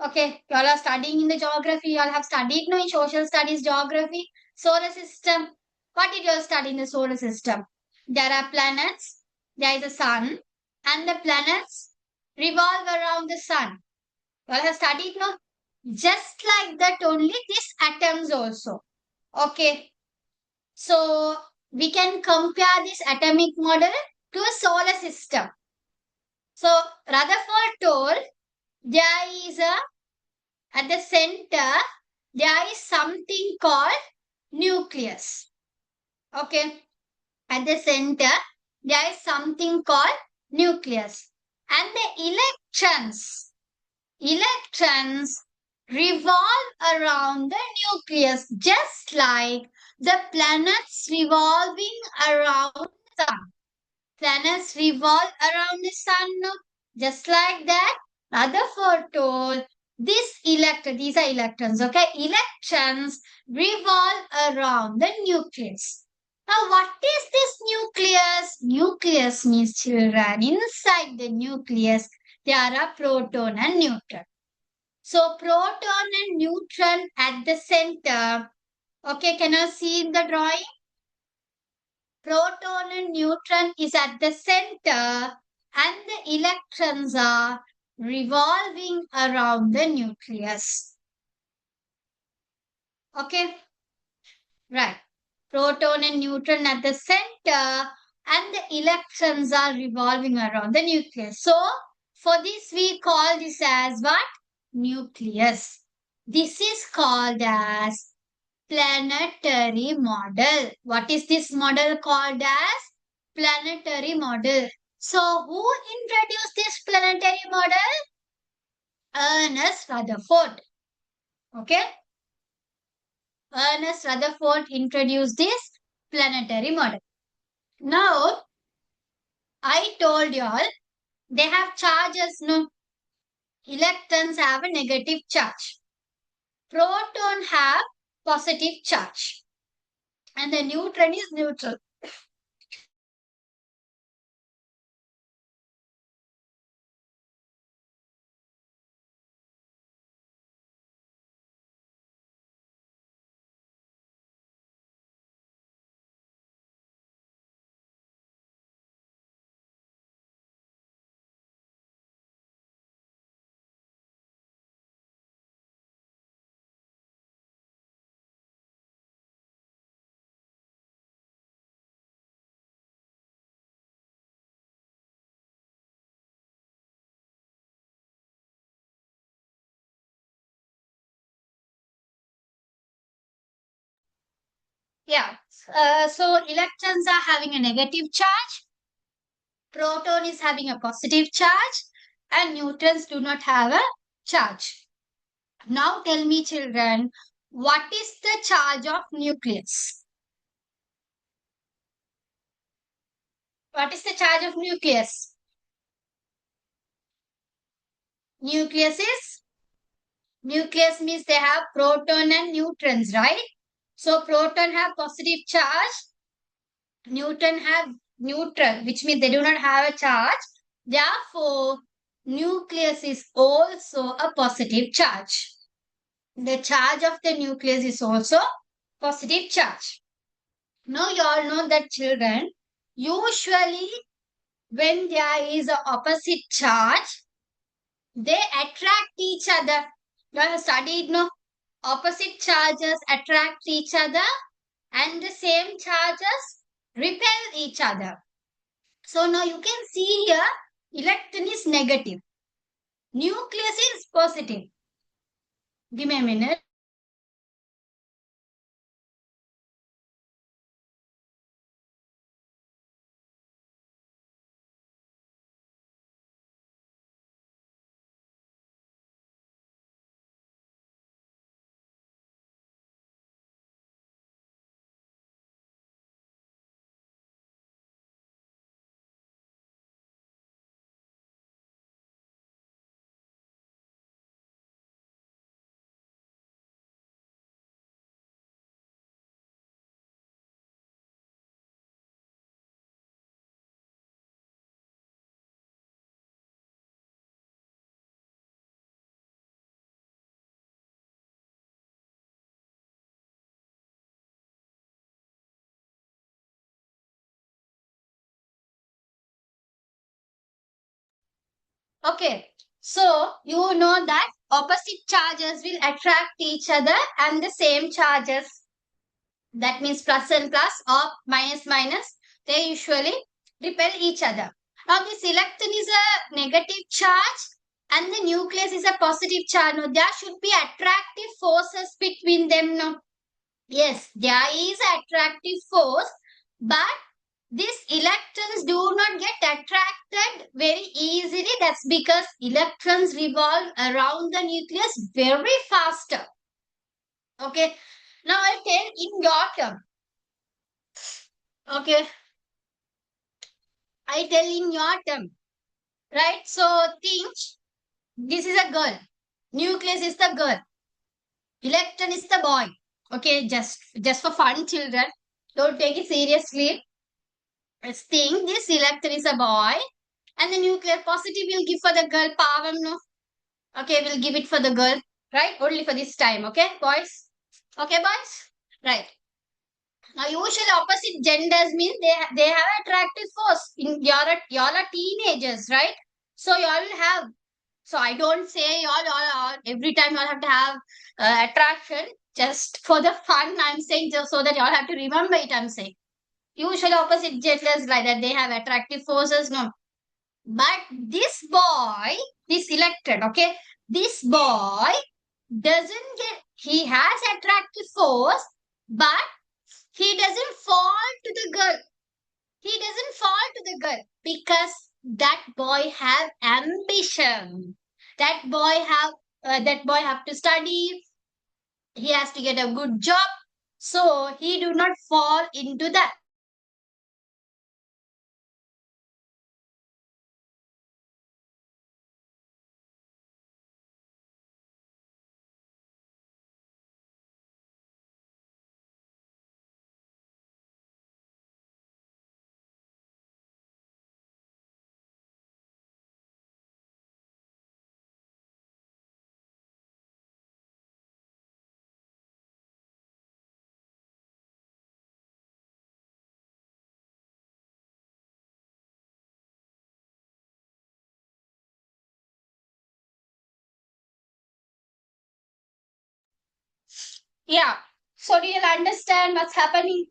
Okay, you all are studying in the geography. You all have studied no in social studies geography. Solar system. What did you all study in the solar system? There are planets. There is a sun, and the planets revolve around the sun. You all have studied no. Just like that, only these atoms also. Okay, so we can compare this atomic model to a solar system. So Rutherford told there is a at the center, there is something called nucleus. Okay. At the center, there is something called nucleus. And the electrons revolve around the nucleus just like the planets revolving around the sun. Planets revolve around the sun, no? Just like that. Rutherford told these are electrons, okay? Electrons revolve around the nucleus. Now, what is this nucleus? Nucleus means children. Inside the nucleus, There are proton and neutron. So proton and neutron at the center. Okay, can you see in the drawing? Proton and neutron is at the center and the electrons are revolving around the nucleus. Okay, right. Proton and neutron at the center and the electrons are revolving around the nucleus. So, for this we call this as what? Nucleus. This is called as planetary model. What is this model called as? Planetary model. So, who introduced this planetary model? Ernest Rutherford. Okay. Ernest Rutherford introduced this planetary model. Now, I told you all they have charges, no? Electrons have a negative charge. Proton have positive charge. And the neutron is neutral. Yeah. So electrons are having a negative charge. Proton is having a positive charge. And neutrons do not have a charge. Now tell me children, what is the charge of nucleus? What is the charge of nucleus? Nucleus means they have proton and neutrons, right? So proton have positive charge, neutron have neutral, which means they do not have a charge. Therefore, nucleus is also a positive charge. The charge of the nucleus is also positive charge. Now you all know that children, usually when there is a opposite charge, they attract each other. You have studied, no? Opposite charges attract each other and the same charges repel each other. So now you can see here, electron is negative. Nucleus is positive. Give me a minute. Okay. So you know that opposite charges will attract each other and the same charges, that means plus and plus or minus minus, they usually repel each other. Now this electron is a negative charge and the nucleus is a positive charge. Now there should be attractive forces between them. No? Yes, there is attractive force, but these electrons do not get attracted very easily. That's because electrons revolve around the nucleus very faster. Okay. Now I'll tell in your term. Okay. I tell in your term. Right? So think this is a girl. Nucleus is the girl. Electron is the boy. Okay, just for fun, children. Don't take it seriously. Let's think this electron is a boy And the nuclear positive will give for the girl. Pavam, no? Okay, we'll give it for the girl. Right? Only for this time. Okay, boys? Okay, boys? Right. Now, usually opposite genders means they have attractive force. In y'all are teenagers, right? So y'all will have. So I don't say y'all every time y'all have to have attraction just for the fun. I'm saying just so that y'all have to remember it. I'm saying usually opposite genders like that they have attractive forces. No, but this boy, this elected, okay, this boy doesn't get. He has attractive force, but he doesn't fall to the girl. He doesn't fall to the girl because that boy have ambition. That boy have to study. He has to get a good job. So he do not fall into that. Yeah. So do you understand what's happening?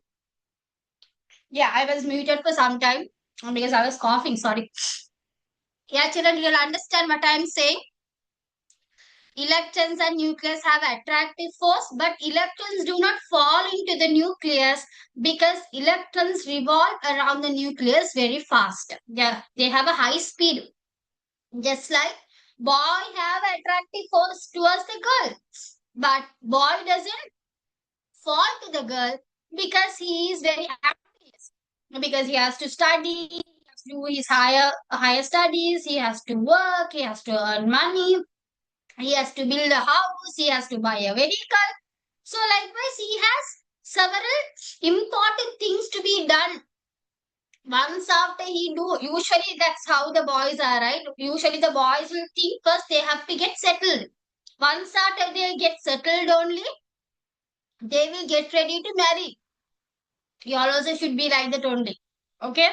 Yeah, I was muted for some time because I was coughing. Sorry. Yeah, children, you'll understand what I'm saying. Electrons and nucleus have attractive force, but electrons do not fall into the nucleus because electrons revolve around the nucleus very fast. Yeah, they have a high speed. Just like boy have attractive force towards the girl, but boy doesn't fall to the girl because he is very ambitious. Because he has to study, he has to do his higher studies, he has to work, he has to earn money, he has to build a house, he has to buy a vehicle. So likewise, he has several important things to be done. Once after he do, usually that's how the boys are, right? Usually the boys will think first they have to get settled. Once after they get settled only, they will get ready to marry. You all also should be like that only. Okay?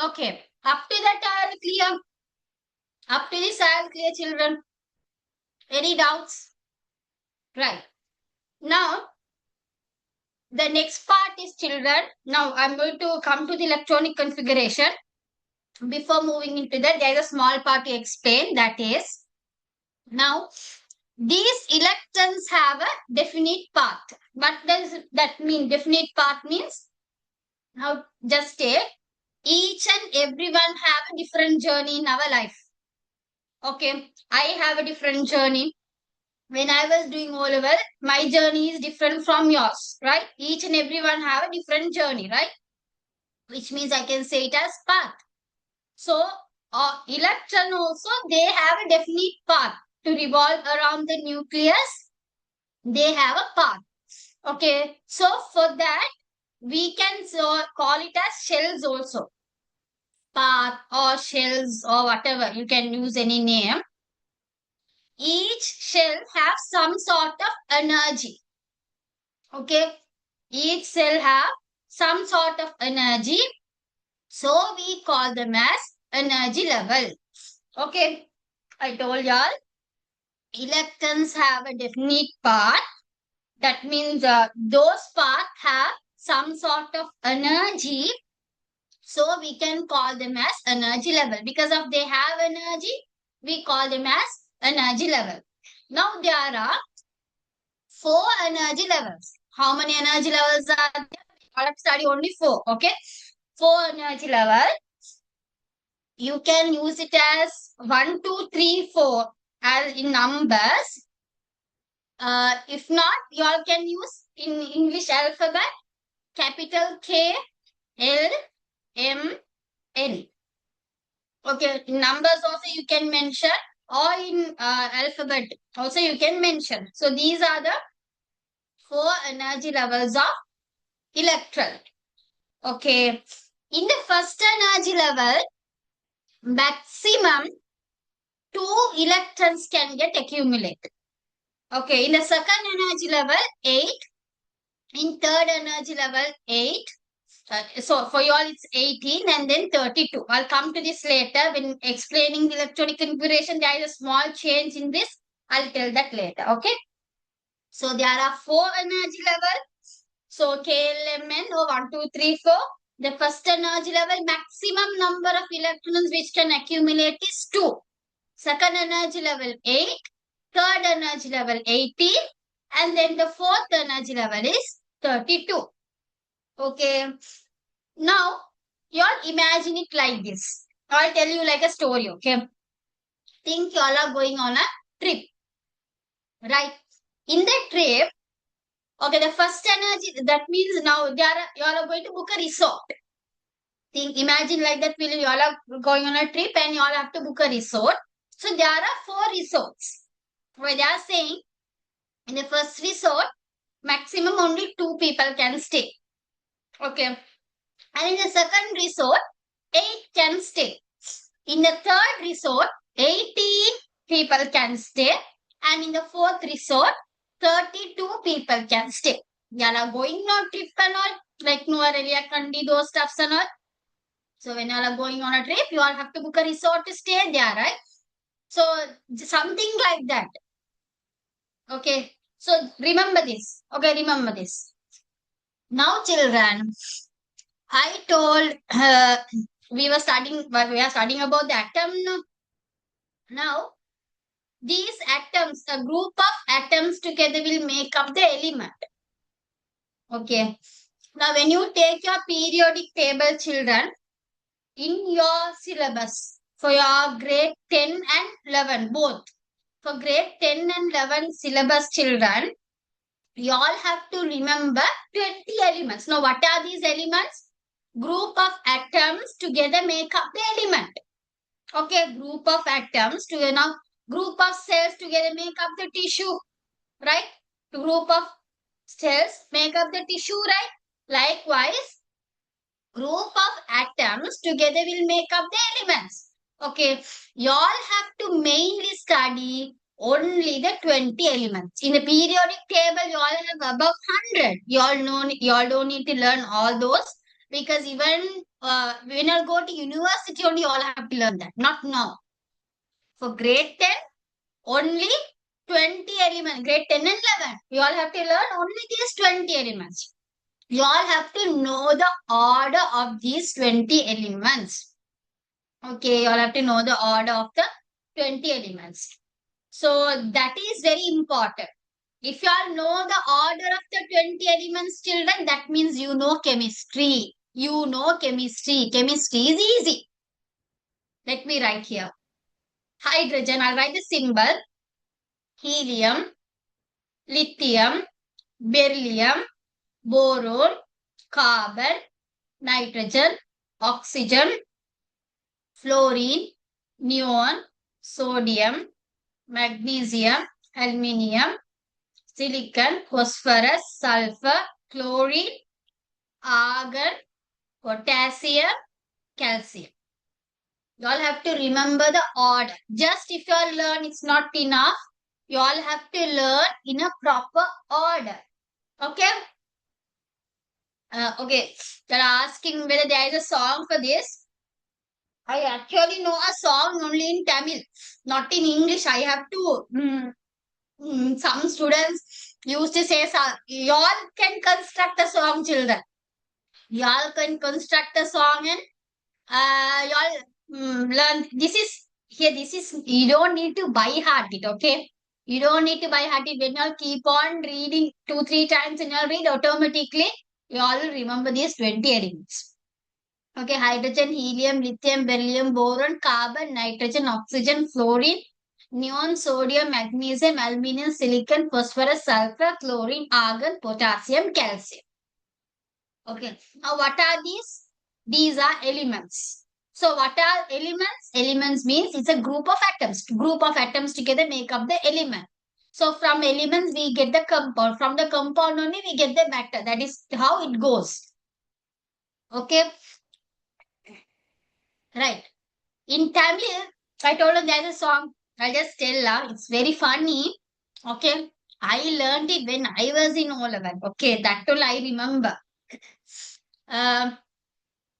Okay. Up to that I am clear. Up to this I am clear, children. Any doubts? Right. Now, the next part is children. Now, I'm going to come to the electronic configuration. Before moving into that, there is a small part to explain. That is, now, these electrons have a definite path. What does that mean? Definite path means, now just take, each and everyone have a different journey in our life. Okay, I have a different journey. When I was doing O level, my journey is different from yours, right? Each and everyone have a different journey, right? Which means I can say it as path. So, electron also, they have a definite path to revolve around the nucleus. They have a path. Okay, so for that, we can call it as shells also. Path or shells or whatever, you can use any name. Each shell have some sort of energy. Okay, each cell have some sort of energy. So we call them as energy level. Okay, I told y'all electrons have a definite path. That means those paths have some sort of energy. So we can call them as energy level. Because of they have energy, we call them as energy level. Now there are four energy levels. How many energy levels are there? I have to study only four. Okay, four energy level. You can use it as 1, 2, 3, 4 as in numbers. If not, you all can use in English alphabet capital K, L, M, N. Okay, in numbers also you can mention, or in alphabet also you can mention. So these are the four energy levels of electron. Okay, in the first energy level, maximum 2 electrons can get accumulated. Okay, in the second energy level, 8. In third energy level, 8. So for you all, it's 18 and then 32. I'll come to this later when explaining the electronic configuration. There is a small change in this. I'll tell that later. Okay. So there are 4 energy levels. So KLMN, 1, 2, 3, 4. The first energy level, maximum number of electrons which can accumulate is 2. Second energy level, 8. Third energy level, 18. And then the fourth energy level is 32. Okay. Now, you all imagine it like this. I'll tell you like a story, okay? Think you all are going on a trip, right? In that trip, okay, the first energy, that means now you all are going to book a resort. Think, imagine like that, you all are going on a trip and you all have to book a resort. So there are 4 resorts where they are saying in the first resort, maximum only 2 people can stay. Okay. And in the second resort, 8 can stay. In the third resort, 18 people can stay. And in the fourth resort, 32 people can stay. Y'all are going on trip and all, like Nuwa Relia Kandi, those stuffs and all. So when y'all are going on a trip, you all have to book a resort to stay there, right? So something like that. Okay. So remember this. Okay, remember this. Now, children, I told we are studying about the atom. Now, these atoms, a group of atoms together will make up the element. Okay. Now, when you take your periodic table, children, in your syllabus for your grade 10 and 11, both. For grade 10 and 11 syllabus, children, you all have to remember 20 elements. Now, what are these elements? Group of atoms together make up the element. Okay, group of atoms together. Now, group of cells together make up the tissue, right? Group of cells make up the tissue, right? Likewise, group of atoms together will make up the elements. Okay, you all have to mainly study only the 20 elements. In the periodic table, you all have above 100. You all don't need to learn all those, because even when you go to university only, you all have to learn that. Not now. For grade 10, only 20 elements. Grade 10 and 11. You all have to learn only these 20 elements. You all have to know the order of these 20 elements. Okay, you all have to know the order of the 20 elements. So that is very important. If you all know the order of the 20 elements, children, that means you know chemistry. You know chemistry. Chemistry is easy. Let me write here. Hydrogen, I'll write the symbol. Helium, lithium, beryllium, boron, carbon, nitrogen, oxygen, fluorine, neon, sodium, magnesium, aluminium, silicon, phosphorus, sulfur, chlorine, argon, potassium, calcium. You all have to remember the order. Just if you all learn, it's not enough. You all have to learn in a proper order. Okay? Okay. They're asking whether there is a song for this. I actually know a song only in Tamil, not in English. I have to. Some students used to say, y'all can construct a song, children. Y'all can construct a song and y'all learn. This is, you don't need to buy heart it, okay? You don't need to buy heart it. When y'all keep on reading 2, 3 times and y'all read automatically, you all will remember these 20 elements. Okay, hydrogen, helium, lithium, beryllium, boron, carbon, nitrogen, oxygen, fluorine, neon, sodium, magnesium, aluminium, silicon, phosphorus, sulfur, chlorine, argon, potassium, calcium. Okay, now what are these? These are elements. So what are elements? Elements means it's a group of atoms. Group of atoms together make up the element. So from elements we get the compound. From the compound only we get the matter. That is how it goes. Okay. Right. In Tamil, I told them there's a song. I'll just tell her. It's very funny. Okay. I learned it when I was in O level. Okay. That all I remember. Um,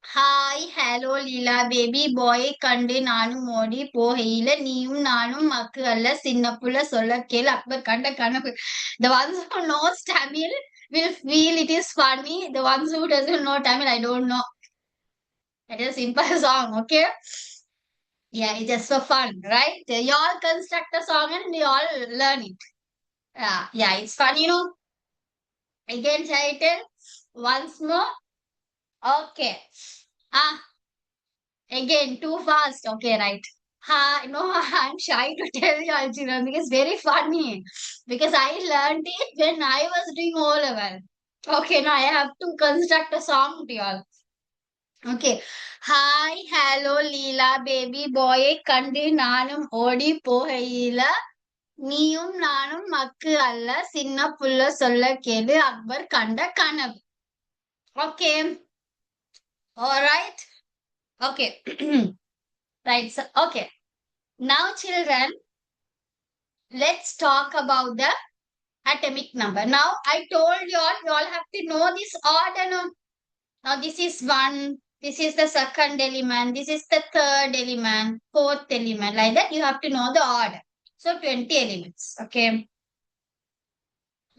Hi, hello, Lila, baby boy, கண்டு நானும் ஓடி போகையில நீயும் நானும் மக்கு அல்ல சின்ன புள்ள சொல்ல கேளு அக்பர் கண்ட கனவு. The ones who knows Tamil will feel it is funny. The ones who doesn't know Tamil, I don't know. It is a simple song, okay? Yeah, it's just for fun, right? You all construct a song and you all learn it. Yeah, it's fun, you know. Again, title once more. Okay. Ah, again, too fast. Okay, right. No, I'm shy to tell you, Arjuna, because it's very funny. Because I learned it when I was doing O level. Okay, now I have to construct a song to you all. Okay. Hi, hello, Leela, baby boy, கண்டு நானும் ஓடி போகையில நீயும் நானும் மக்கு அல்ல சின்ன புள்ள சொல்ல கேளு அக்பர் கண்ட கனவு. Okay. All right. Okay. Right. So, okay. Now, children, let's talk about the atomic number. Now, I told you all have to know this order. No? Now, this is one, this is the second element, this is the third element, fourth element. Like that, you have to know the order. So, 20 elements. Okay.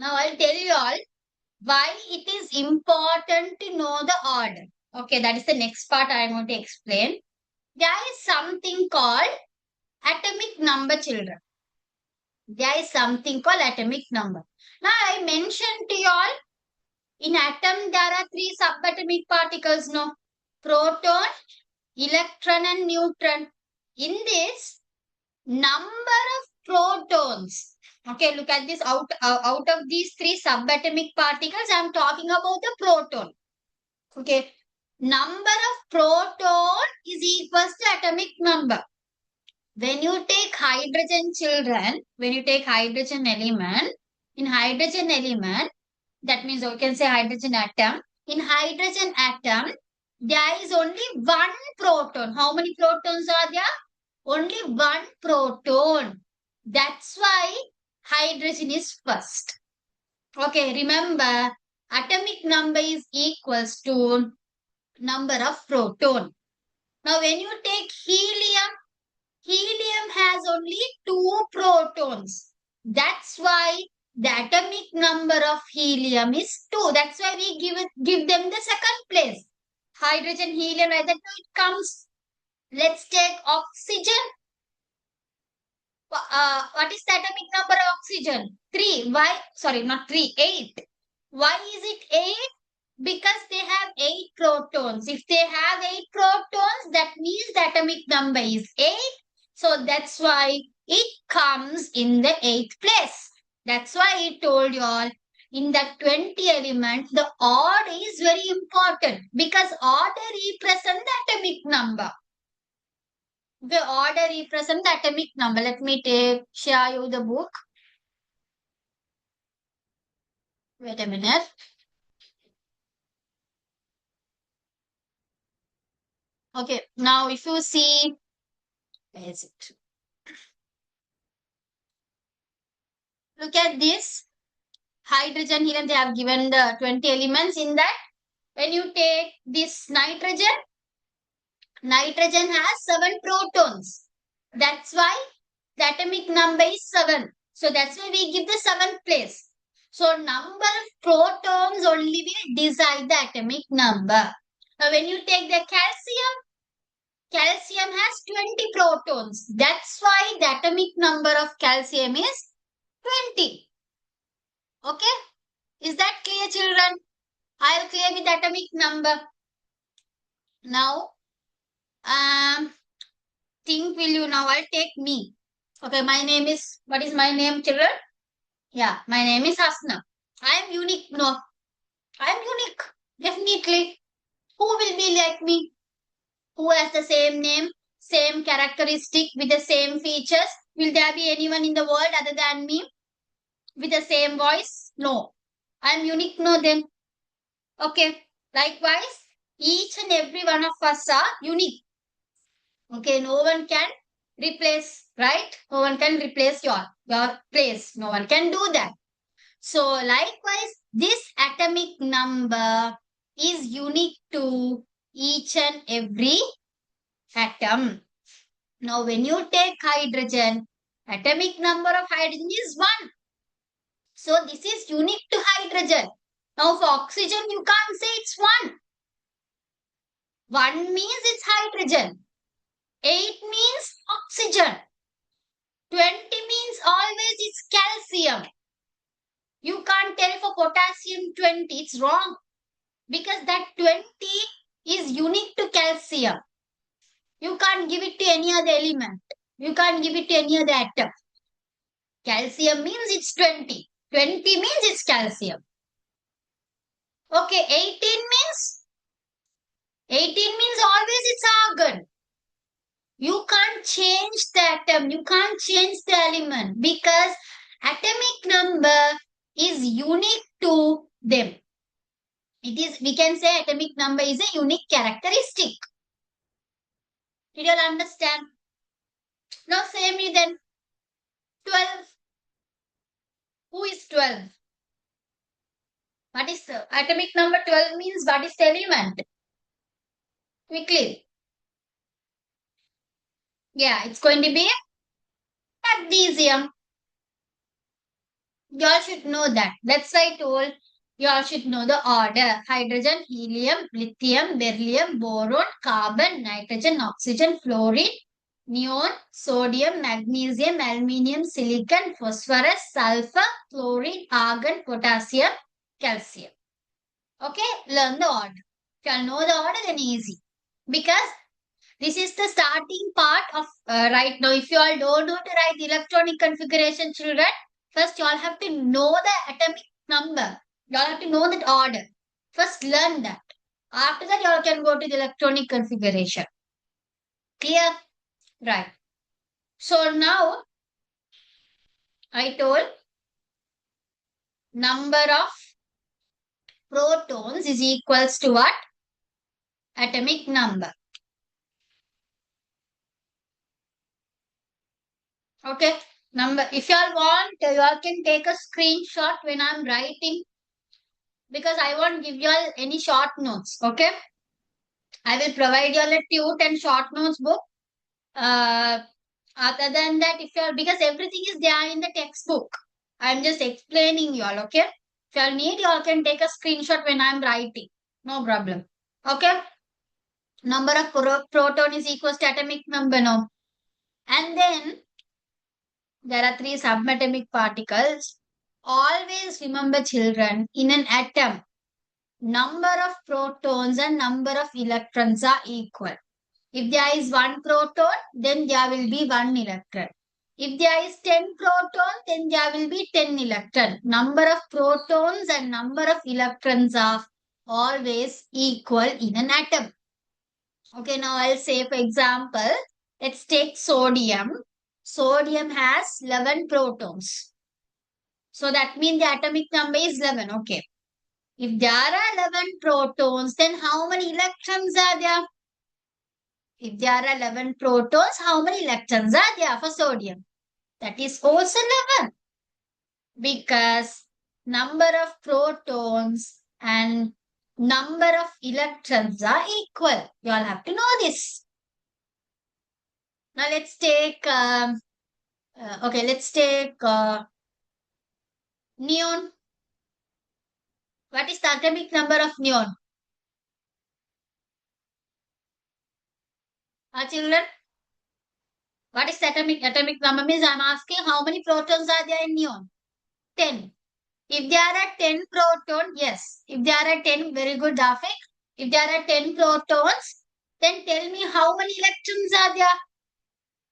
Now, I'll tell you all why it is important to know the order. Okay, that is the next part I want to explain. There is something called atomic number, children. There is something called atomic number. Now, I mentioned to you all, in atom there are three subatomic particles, no? Proton, electron and neutron. In this, number of protons. Okay, look at this. Out of these three subatomic particles, I am talking about the proton. Okay, number of proton is equals to atomic number. When you take hydrogen, children, when you take hydrogen element, in hydrogen element, that means you can say hydrogen atom. In hydrogen atom, there is only one proton. How many protons are there? Only one proton. That's why hydrogen is first. Okay, remember, atomic number is equals to number of proton. Now, when you take helium, helium has only two protons. That's why the atomic number of helium is 2. That's why we give them the second place. Hydrogen, helium, like that it comes. Let's take oxygen. What is the atomic number of oxygen? 3. Why? Sorry, not 3, 8. Why is it 8? Because they have 8 protons. If they have 8 protons, that means the atomic number is 8. So that's why it comes in the 8th place. That's why I told you all, in the 20 elements, the order is very important because order represents the atomic number. The order represents the atomic number. Let me share you the book. Wait a minute. Okay, now if you see, where is it? Look at this. Hydrogen, helium, they have given the 20 elements in that. When you take this nitrogen, nitrogen has 7 protons. That's why the atomic number is 7. So that's why we give the 7th place. So number of protons only will decide the atomic number. Now when you take the calcium, calcium has 20 protons. That's why the atomic number of calcium is 20. Okay? Is that clear, children? I'll clear with atomic number. Now, think will you now? I'll take me. Okay, my name is, what is my name, children? Yeah, my name is Hasna. I am unique. No, I am unique. Definitely. Who will be like me? Who has the same name, same characteristic with the same features? Will there be anyone in the world other than me with the same voice? No. I am unique, no then. Okay. Likewise, each and every one of us are unique. Okay, no one can replace, right? No one can replace your place. No one can do that. So likewise, this atomic number is unique to each and every atom. Now, when you take hydrogen, atomic number of hydrogen is 1. So, this is unique to hydrogen. Now, for oxygen, you can't say it's 1. 1 means it's hydrogen. 8 means oxygen. 20 means always it's calcium. You can't tell for potassium 20. It's wrong. Because that 20 is unique to calcium. You can't give it to any other element. You can't give it to any other atom. Calcium means it's 20. 20 means it's calcium. Okay, 18 means always it's argon. You can't change the atom. You can't change the element because atomic number is unique to them. It is, we can say atomic number is a unique characteristic. Did you all understand? Now say me then. 12. Who is 12? What is atomic number 12 means what is the element? Quickly. Yeah, it's going to be magnesium. You all should know that. That's why I told you all should know the order. Hydrogen, helium, lithium, beryllium, boron, carbon, nitrogen, oxygen, fluorine, neon, sodium, magnesium, aluminium, silicon, phosphorus, sulfur, chlorine, argon, potassium, calcium. Okay, learn the order. If you all know the order, then easy. Because this is the starting part of right now. If you all don't know to write the electronic configuration, children, first you all have to know the atomic number. You all have to know that order. First learn that. After that, you all can go to the electronic configuration. Clear? Right. So now, I told number of protons is equals to what? Atomic number. Okay. Number. If you all want, you all can take a screenshot when I'm writing because I won't give you all any short notes. Okay. I will provide you all a tute and short notes book. Other than that, if you all, because everything is there in the textbook, I'm just explaining you all. Okay. If you all need, you all can take a screenshot when I'm writing. No problem. Okay. Number of proton is equals to atomic number now. And then there are 3 subatomic particles. Always remember, children, in an atom, number of protons and number of electrons are equal. If there is 1 proton, then there will be 1 electron. If there is 10 protons, then there will be 10 electrons. Number of protons and number of electrons are always equal in an atom. Okay, now I'll say, for example, let's take sodium. Sodium has 11 protons. So that means the atomic number is 11. Okay. If there are 11 protons, then how many electrons are there? If there are 11 protons, how many electrons are there for sodium? That is also 11. Because number of protons and number of electrons are equal. You all have to know this. Now let's take, let's take neon. What is the atomic number of neon? Children? What is the atomic number? Means I'm asking how many protons are there in neon? 10. If there are 10 protons, yes. If there are 10, very good, Dafik. If there are 10 protons, then tell me how many electrons are there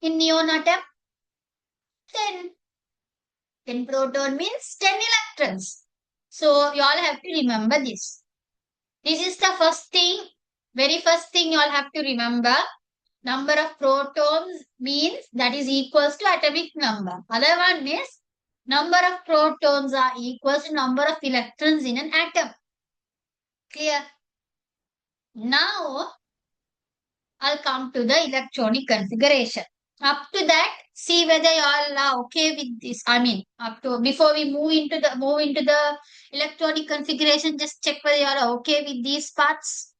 in neon atom? 10. 10 proton means 10 electrons. So, you all have to remember this. This is the first thing Very first thing you all have to remember, number of protons means that is equals to atomic number. Other one is number of protons are equals to number of electrons in an atom. Clear? Now I'll come to the electronic configuration. Up to that, see whether you all are okay with this. I mean, up to before we move into the electronic configuration, just check whether you all are okay with these parts.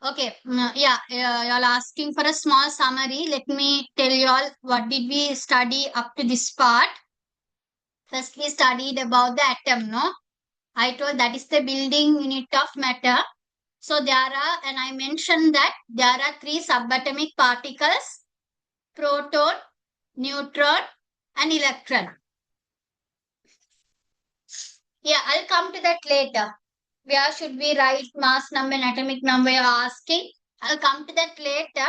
Okay, you all asking for a small summary. Let me tell you all what did we study up to this part. First, we studied about the atom, no? I told that is the building unit of matter. So there are, and I mentioned that there are three subatomic particles: proton, neutron, and electron. Yeah, I'll come to that later. Where should we write mass number and atomic number? You're asking. I'll come to that later.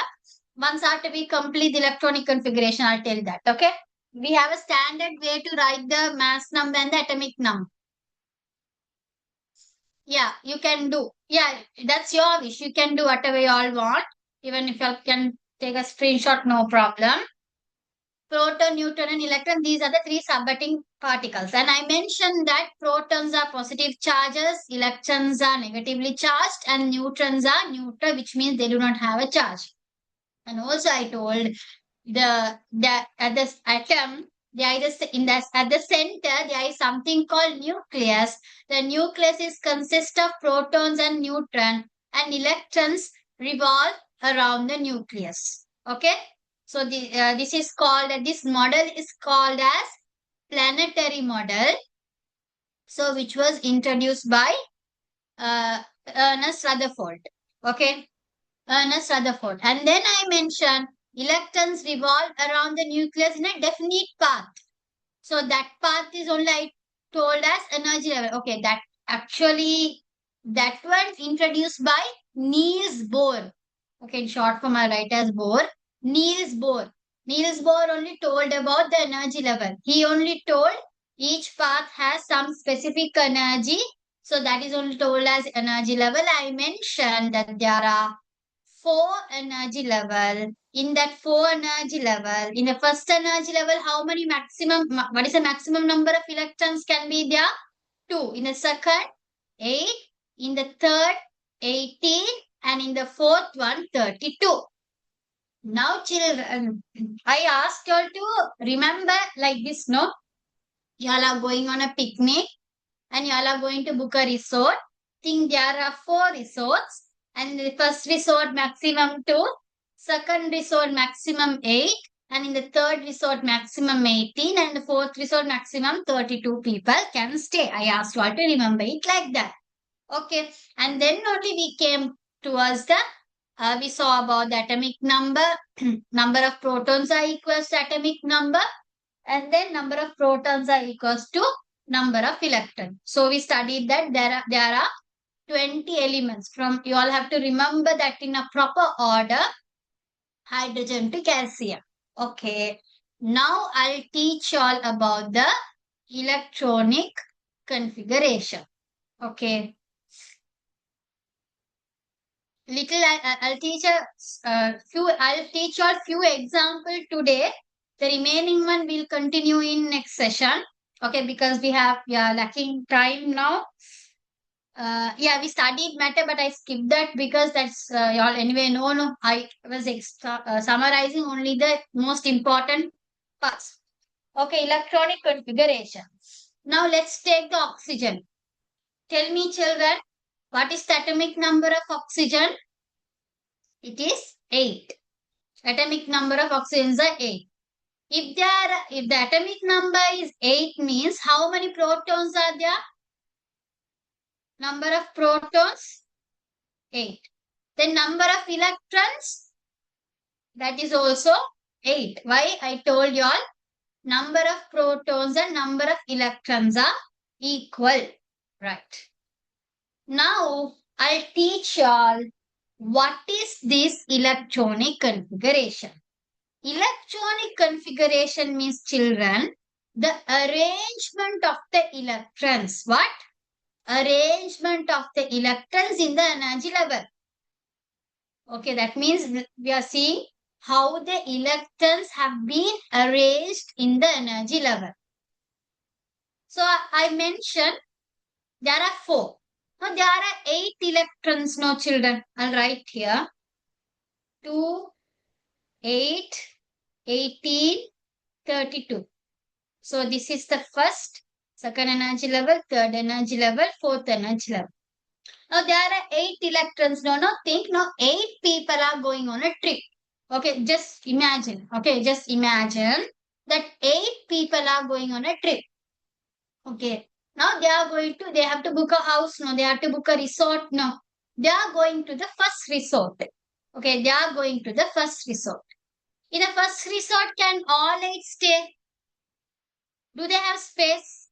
Once after we complete the electronic configuration, I'll tell that. Okay. We have a standard way to write the mass number and the atomic number. Yeah, you can do. Yeah, that's your wish. You can do whatever you all want. Even if you can take a screenshot, no problem. Proton, neutron, and electron, these are the three subatomic particles. And I mentioned that protons are positive charges, electrons are negatively charged, and neutrons are neutral, which means they do not have a charge. And also I told the at this atom, there is in the at the center there is something called nucleus. The nucleus is consist of protons and neutrons, and electrons revolve around the nucleus. Okay, so this is called, this model is called as planetary model. So which was introduced by uh, Ernest Rutherford. Okay, Ernest Rutherford. And then I mentioned electrons revolve around the nucleus in a definite path. So that path is only I told as energy level. Okay, that actually that one introduced by Niels Bohr. Okay, in short form I write as Bohr. Niels Bohr. Niels Bohr only told about the energy level. He only told each path has some specific energy. So that is only told as energy level. I mentioned that there are four energy level. In that four energy level, in the first energy level, how many what is the maximum number of electrons can be there? 2. In the second, 8. In the third, 18. And in the fourth one, 32. Now, children, I asked you all to remember like this, no? You all are going on a picnic and you all are going to book a resort. Think there are four resorts, and the first resort maximum 2, second resort maximum 8, and in the third resort maximum 18, and the fourth resort maximum 32 people can stay. I asked you all to remember it like that. Okay, and then only we came towards the we saw about the atomic number. Number of protons are equals to atomic number, and then number of protons are equals to number of electrons. So we studied that there are 20 elements. From you all have to remember that in a proper order: hydrogen to calcium. Okay, now I'll teach you all about the electronic configuration. Okay, I'll teach I'll teach you all few example today. The remaining one will continue in next session. Okay, because we are lacking time now. We studied matter, but I skipped that because that's y'all anyway. No, I was summarizing only the most important parts. Okay, electronic configuration. Now let's take the oxygen. Tell me, children, what is the atomic number of oxygen? It is 8. Atomic number of oxygen is 8. If the atomic number is 8 means how many protons are there? Number of protons? 8. Then number of electrons? That is also 8. Why? I told you all number of protons and number of electrons are equal. Right. Now I'll teach you all what is this electronic configuration. Electronic configuration means children, the arrangement of the electrons. What? Arrangement of the electrons in the energy level. Okay, that means we are seeing how the electrons have been arranged in the energy level. So I mentioned there are 4. Now there are 8 electrons, no children. I'll write here 2, 8, 18, 32. So this is the first, second energy level, third energy level, fourth energy level. Now there are 8 electrons. No, think. Now 8 people are going on a trip. Okay, just imagine. Okay, just imagine that 8 people are going on a trip. Okay. Now they have to book a house. No, they have to book a resort. No, they are going to the first resort. Okay, they are going to the first resort. In the first resort, can all 8 stay? Do they have space?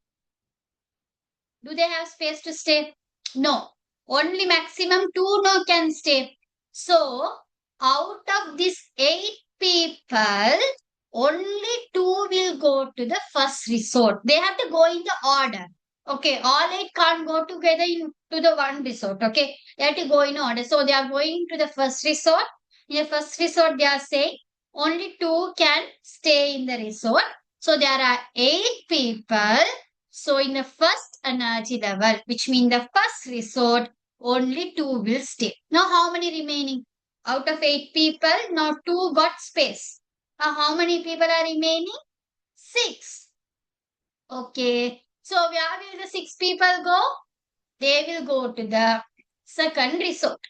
Do they have space to stay? No. Only maximum 2 no can stay. So, out of these 8 people, only 2 will go to the first resort. They have to go in the order. Okay, all 8 can't go together into the one resort. Okay, they have to go in order. So, they are going to the first resort. In the first resort, they are saying only 2 can stay in the resort. So, there are 8 people. So, in the first energy level, which means the first resort, only 2 will stay. Now, how many remaining? Out of 8 people, now 2 got space. Now, how many people are remaining? 6. Okay. So, where will the 6 people go? They will go to the second resort.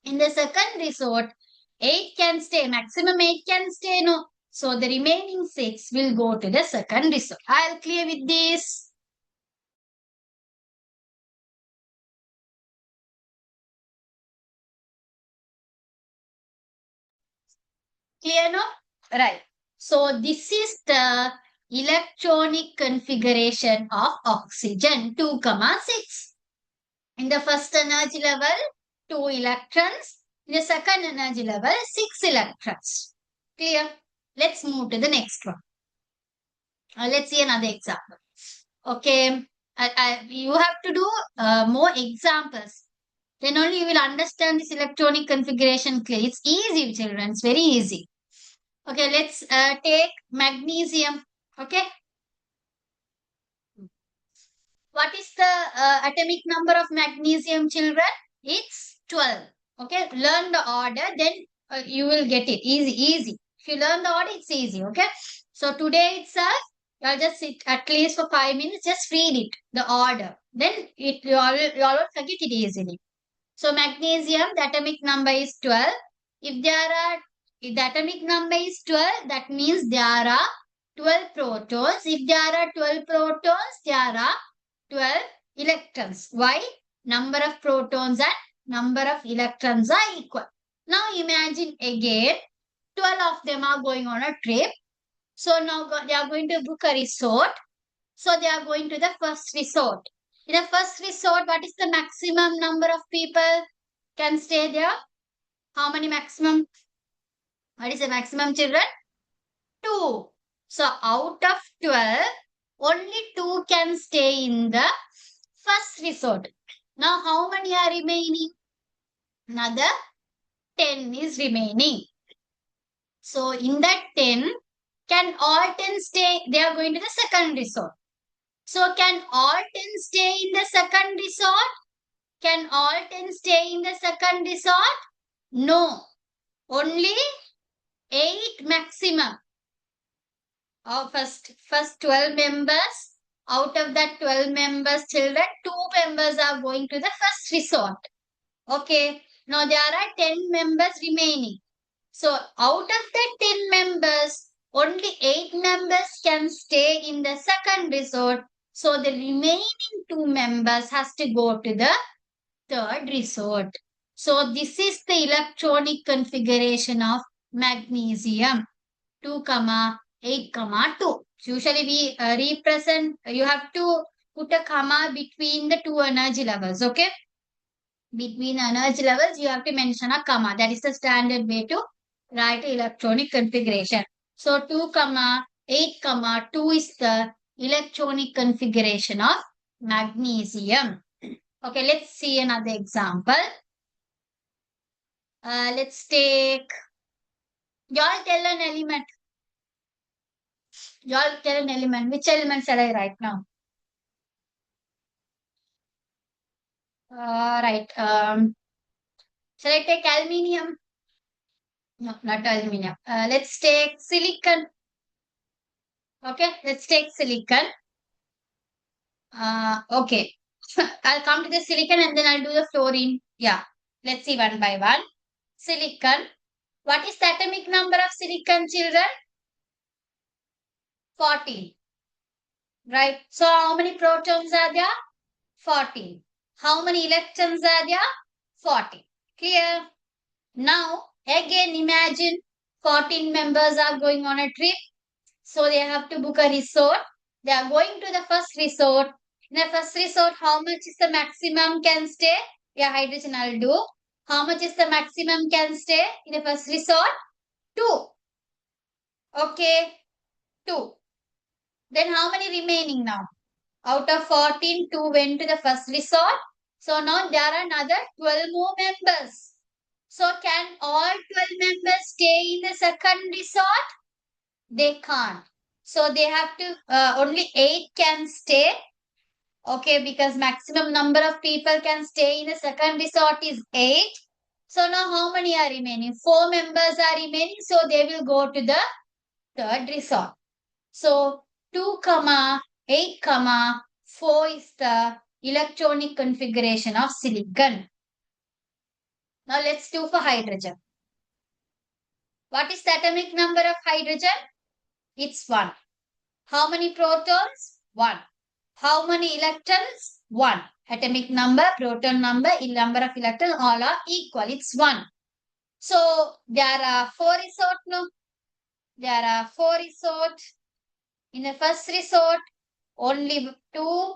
In the second resort, 8 can stay. Maximum 8 can stay. No. So, the remaining 6 will go to the second resort. I'll clear with this. Clear no? Right. So this is the electronic configuration of oxygen 2,6. In the first energy level, 2 electrons. In the second energy level, 6 electrons. Clear? Let's move to the next one. Let's see another example. Okay. You have to do more examples. Then only you will understand this electronic configuration clearly. It's easy, children. It's very easy. Okay, let's take magnesium. Okay. What is the atomic number of magnesium, children? It's 12. Okay, learn the order, then you will get it. Easy. If you learn the order, it's easy. Okay. So today itself, you'll just sit at least for 5 minutes, just read it, the order. Then you all will forget it easily. So magnesium, the atomic number is 12. If the atomic number is 12, that means there are 12 protons. If there are 12 protons, there are 12 electrons. Why? Number of protons and number of electrons are equal. Now imagine again, 12 of them are going on a trip. So now they are going to book a resort. So they are going to the first resort. In the first resort, what is the maximum number of people can stay there? How many maximum? What is the maximum, children? 2. So out of 12, only 2 can stay in the first resort. Now how many are remaining? Another 10 is remaining. So in that 10, can all 10 stay? They are going to the second resort. So can all 10 stay in the second resort? Can all 10 stay in the second resort? No. Only 8 maximum. Our first 12 members. Out of that 12 members, children, 2 members are going to the first resort. Okay. Now there are 10 members remaining. So out of the 10 members, Only 8 members can stay in the second resort. So the remaining 2 members has to go to the third resort. So this is the electronic configuration of magnesium 2, 8, 2. Usually we represent, you have to put a comma between the two energy levels. Okay. Between energy levels, you have to mention a comma. That is the standard way to write electronic configuration. So 2, 8, 2 is the electronic configuration of magnesium. Okay, let's see another example. Let's take, y'all tell an element. Y'all tell an element. Which element shall I write now? Right. Shall I take aluminium? No, not aluminium. Let's take silicon. Okay, let's take silicon. Okay. I'll come to the silicon and then I'll do the fluorine. Yeah. Let's see one by one. Silicon. What is the atomic number of silicon, children? 14. Right. So how many protons are there? 14. How many electrons are there? 40. Clear? Now, again imagine 14 members are going on a trip. So they have to book a resort. They are going to the first resort. In the first resort, how much is the maximum can stay? Yeah, hydrogen I'll do. How much is the maximum can stay in the first resort? 2. Okay, 2. Then how many remaining now? Out of 14, 2 went to the first resort. So now there are another 12 more members. So can all 12 members stay in the second resort? They can't. So they have to, only 8 can stay. Okay, because maximum number of people can stay in the second resort is 8. So now how many are remaining? 4 members are remaining. So they will go to the third resort. So 2, 8, 4 is the electronic configuration of silicon. Now let's do for hydrogen. What is the atomic number of hydrogen? It's 1. How many protons? 1. How many electrons? 1. Atomic number, proton number, number of electrons, all are equal. It's 1. So there are 4 resort, no? There are 4 resort. In the first resort, only 2,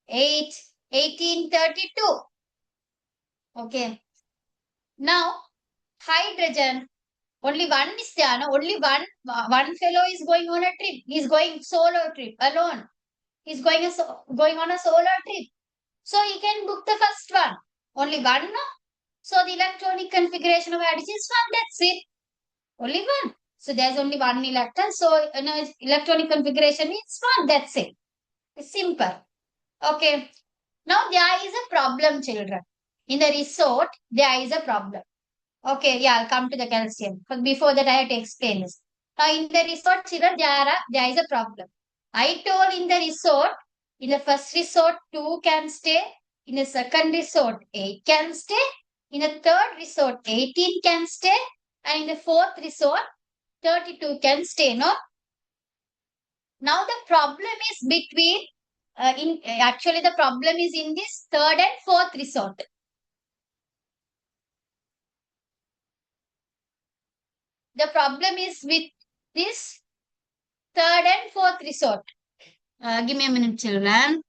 8, 18, 32. Okay. Now, hydrogen, only one is there, no? Only one fellow is going on a trip. He's going solo trip, alone. He's going on a solo trip. So he can book the first one. Only one, no? So the electronic configuration of hydrogen is 1. That's it. Only one. So there's only one electron. So electronic configuration is 1. That's it. It's simple. Okay. Now there is a problem, children. In the resort, there is a problem. Okay, yeah, I'll come to the calcium. But before that, I have to explain this. Now, in the resort, children, there is a problem. I told in the resort, in the first resort, 2 can stay. In the second resort, 8 can stay. In the third resort, 18 can stay. And in the fourth resort, 32 can stay. No? Now, the problem is between, actually, the problem is in this third and fourth resort. The problem is with this third and fourth resort. Give me a minute, children.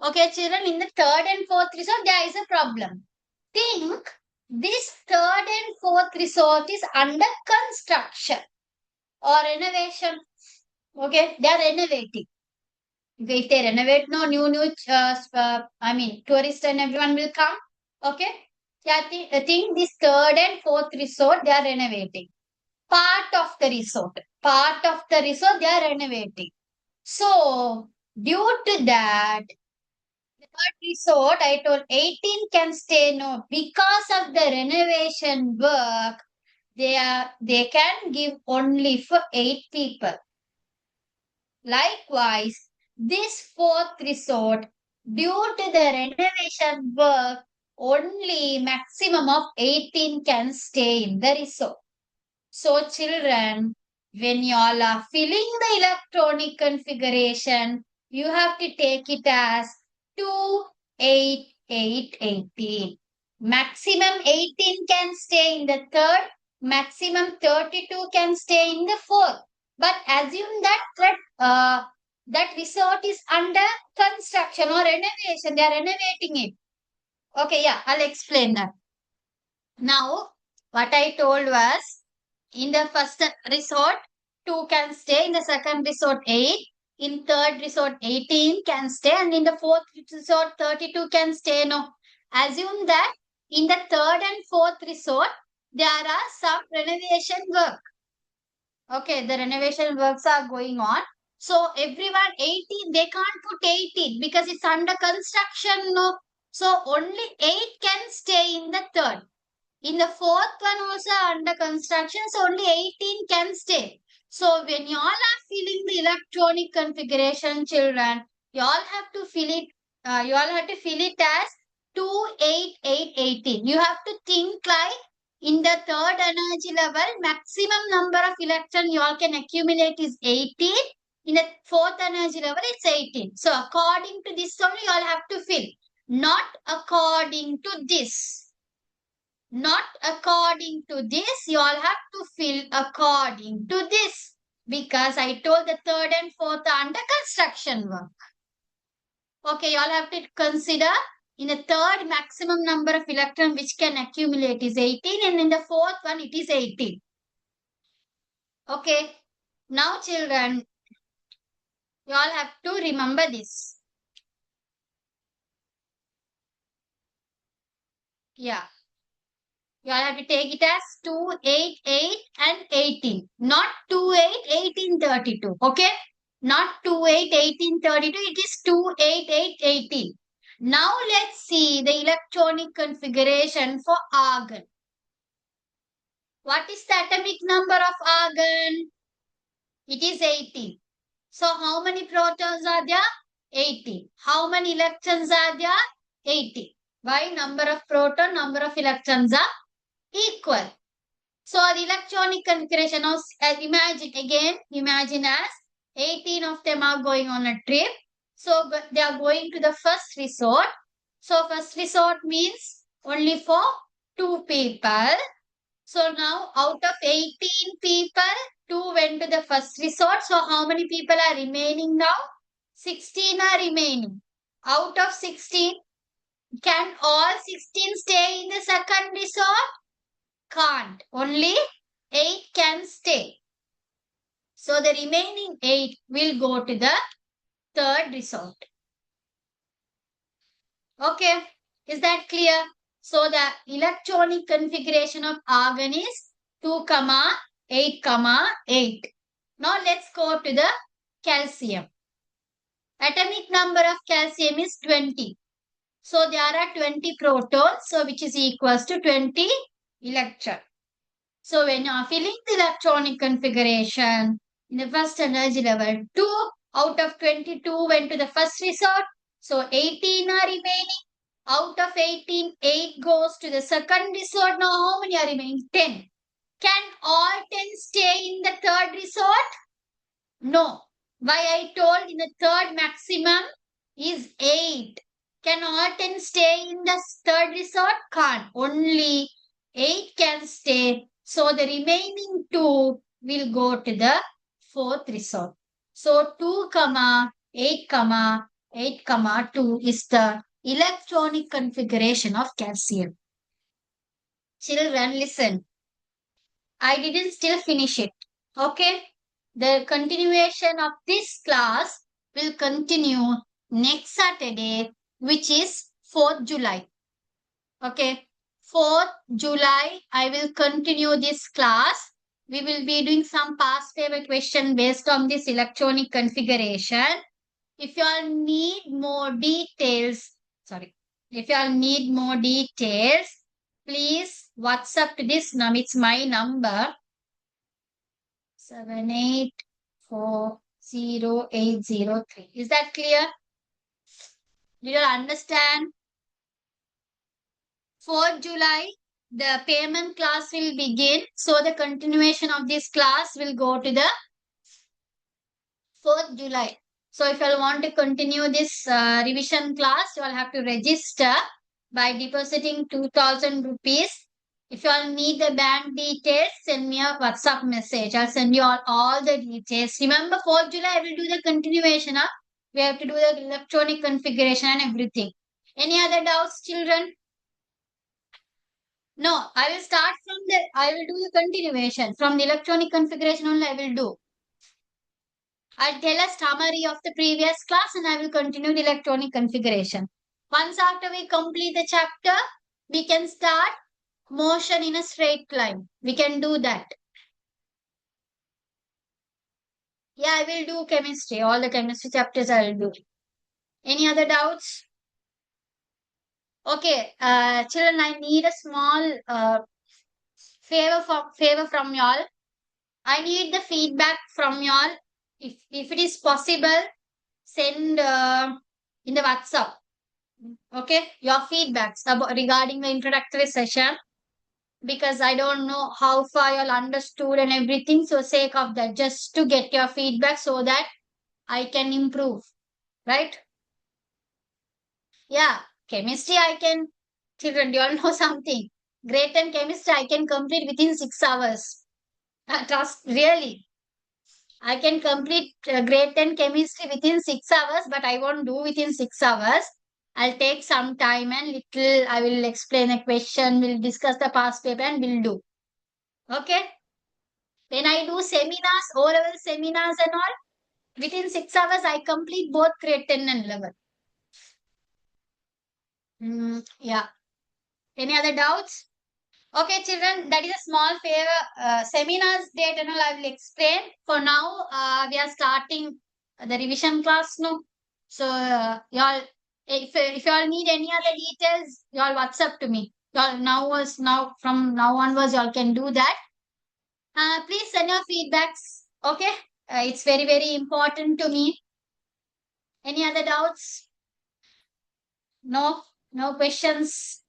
Okay, children, in the third and fourth resort, there is a problem. Think this third and fourth resort is under construction or renovation. Okay, they are renovating. If they renovate, no new, tourists and everyone will come. Okay, yeah, I think this third and fourth resort, they are renovating. Part of the resort, they are renovating. So, due to that, the third resort, I told 18 can stay, no, because of the renovation work, they can give only for 8 people. Likewise, This fourth resort, due to the renovation work, only maximum of 18 can stay in the resort. So, children, when you all are filling the electronic configuration, you have to take it as 2, 8, 8, 18. Maximum 18 can stay in the third, maximum 32 can stay in the fourth. But assume that resort is under construction or renovation. They are renovating it. Okay, yeah, I'll explain that. Now, what I told was in the first resort, 2 can stay. In the second resort, 8. In third resort, 18 can stay. And in the fourth resort, 32 can stay. No. Assume that in the third and fourth resort, there are some renovation work. Okay, the renovation works are going on. So everyone 18, they can't put 18 because it's under construction. No. So only 8 can stay in the third. In the fourth one also under construction, so only 18 can stay. So when you all are filling the electronic configuration, children, you all have to fill it. You all have to fill it as 2, 8, 8, 18. You have to think like in the third energy level, maximum number of electron you all can accumulate is 18. In the fourth energy level, it's 18. So according to this only, you all have to fill. Not according to this. Not according to this, you all have to fill according to this. Because I told the third and fourth are under construction work. Okay, you all have to consider in the third maximum number of electron which can accumulate is 18 and in the fourth one it is 18. Okay, now children, you all have to remember this. Yeah. You all have to take it as 2, 8, 8 and 18. Not 2, 8, 18, 32. Okay? Not 2, 8, 18, 32. It is 2, 8, 8, 18. Now let's see the electronic configuration for argon. What is the atomic number of argon? It is 18. So how many protons are there? 18. How many electrons are there? 18. Why? Number of proton, number of electrons are equal. So the electronic configuration of imagine as 18 of them are going on a trip. So they are going to the first resort. So first resort means only for 2 people. So now out of 18 people, 2 went to the first resort. So how many people are remaining now? 16 are remaining. Out of 16, can all 16 stay in the second resort? Can't. Only 8 can stay. So the remaining 8 will go to the third resort. Okay. Is that clear? So the electronic configuration of argon is 2, 8, 8. Now let's go to the calcium. Atomic number of calcium is 20. So there are 20 protons, so which is equals to 20 electron. So when you are filling the electronic configuration, in the first energy level, 2 out of 22 went to the first resort. So 18 are remaining. Out of 18, 8 goes to the second resort. Now how many are remaining? 10. Can all 10 stay in the third resort? No. Why I told in the third maximum is 8. Can all 10 stay in the third resort? Can't. Only 8 can stay. So the remaining 2 will go to the fourth resort. So 2, 8, 8, 2 is the electronic configuration of calcium. Children, listen. I didn't still finish it. Okay? The continuation of this class will continue next Saturday, which is 4th July. Okay? 4th July, I will continue this class. We will be doing some past paper question based on this electronic configuration. If you all need more details, please WhatsApp to this number. It's my number. 7846 0803. Is that clear? Did you understand? 4th July, the payment class will begin. So the continuation of this class will go to the 4th July. So if you want to continue this revision class, you will have to register by depositing 2000 rupees. If you all need the bank details, send me a WhatsApp message. I'll send you all the details. Remember, 4th July, I will do the continuation. Huh? We have to do the electronic configuration and everything. Any other doubts, children? No, I will do the continuation. From the electronic configuration only I will do. I'll tell a summary of the previous class and I will continue the electronic configuration. Once after we complete the chapter, we can start motion in a straight line. We can do that. Yeah, I will do chemistry. All the chemistry chapters I will do. Any other doubts? Okay, children, I need a small favor from y'all. I need the feedback from y'all. If it is possible, send in the WhatsApp. Okay, your feedbacks about regarding the introductory session, because I don't know how far you all understood and everything. So sake of that, just to get your feedback so that I can improve. Right? Yeah, chemistry I can. Children, do you all know something? Grade 10 chemistry I can complete within 6 hours. Trust, really. I can complete grade 10 chemistry within 6 hours, but I won't do within 6 hours. I'll take some time and little, I will explain a question, we'll discuss the past paper and we'll do. Okay? When I do seminars, O-level seminars and all, within 6 hours I complete both grade 10 and 11. Yeah. Any other doubts? Okay, children, that is a small favor. Seminars date and all I will explain. For now, we are starting the revision class now. So, y'all, if y'all need any other details, y'all WhatsApp to me. Y'all now from now onwards, y'all can do that. Please send your feedbacks. Okay, it's very important to me. Any other doubts? No, no questions.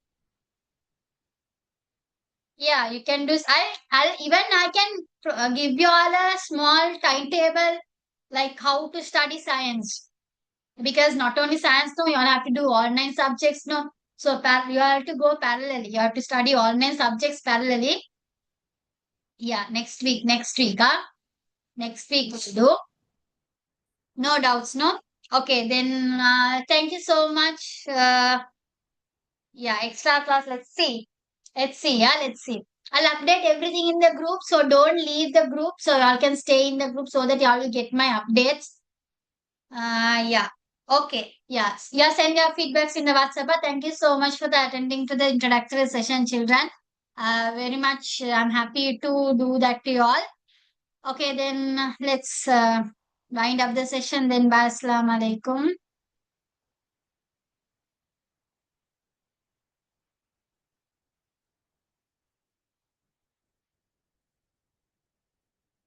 Yeah, you can do. I can give you all a small timetable like how to study science, because not only science, no, you all have to do all 9 subjects, no. So you have to go parallelly. You have to study all 9 subjects parallelly. Yeah, next week, huh? Next week we'll do. No doubts, no. Okay, then thank you so much. Yeah, extra class. Let's see. Let's see. Yeah, let's see. I'll update everything in the group. So don't leave the group. So y'all can stay in the group so that y'all will get my updates. Yeah. Okay. Yes. Yeah, send your feedbacks in the WhatsApp. Thank you so much for the attending to the introductory session, children. Very much. I'm happy to do that to you all. Okay, then let's wind up the session. Then bye. Assalamu alaikum.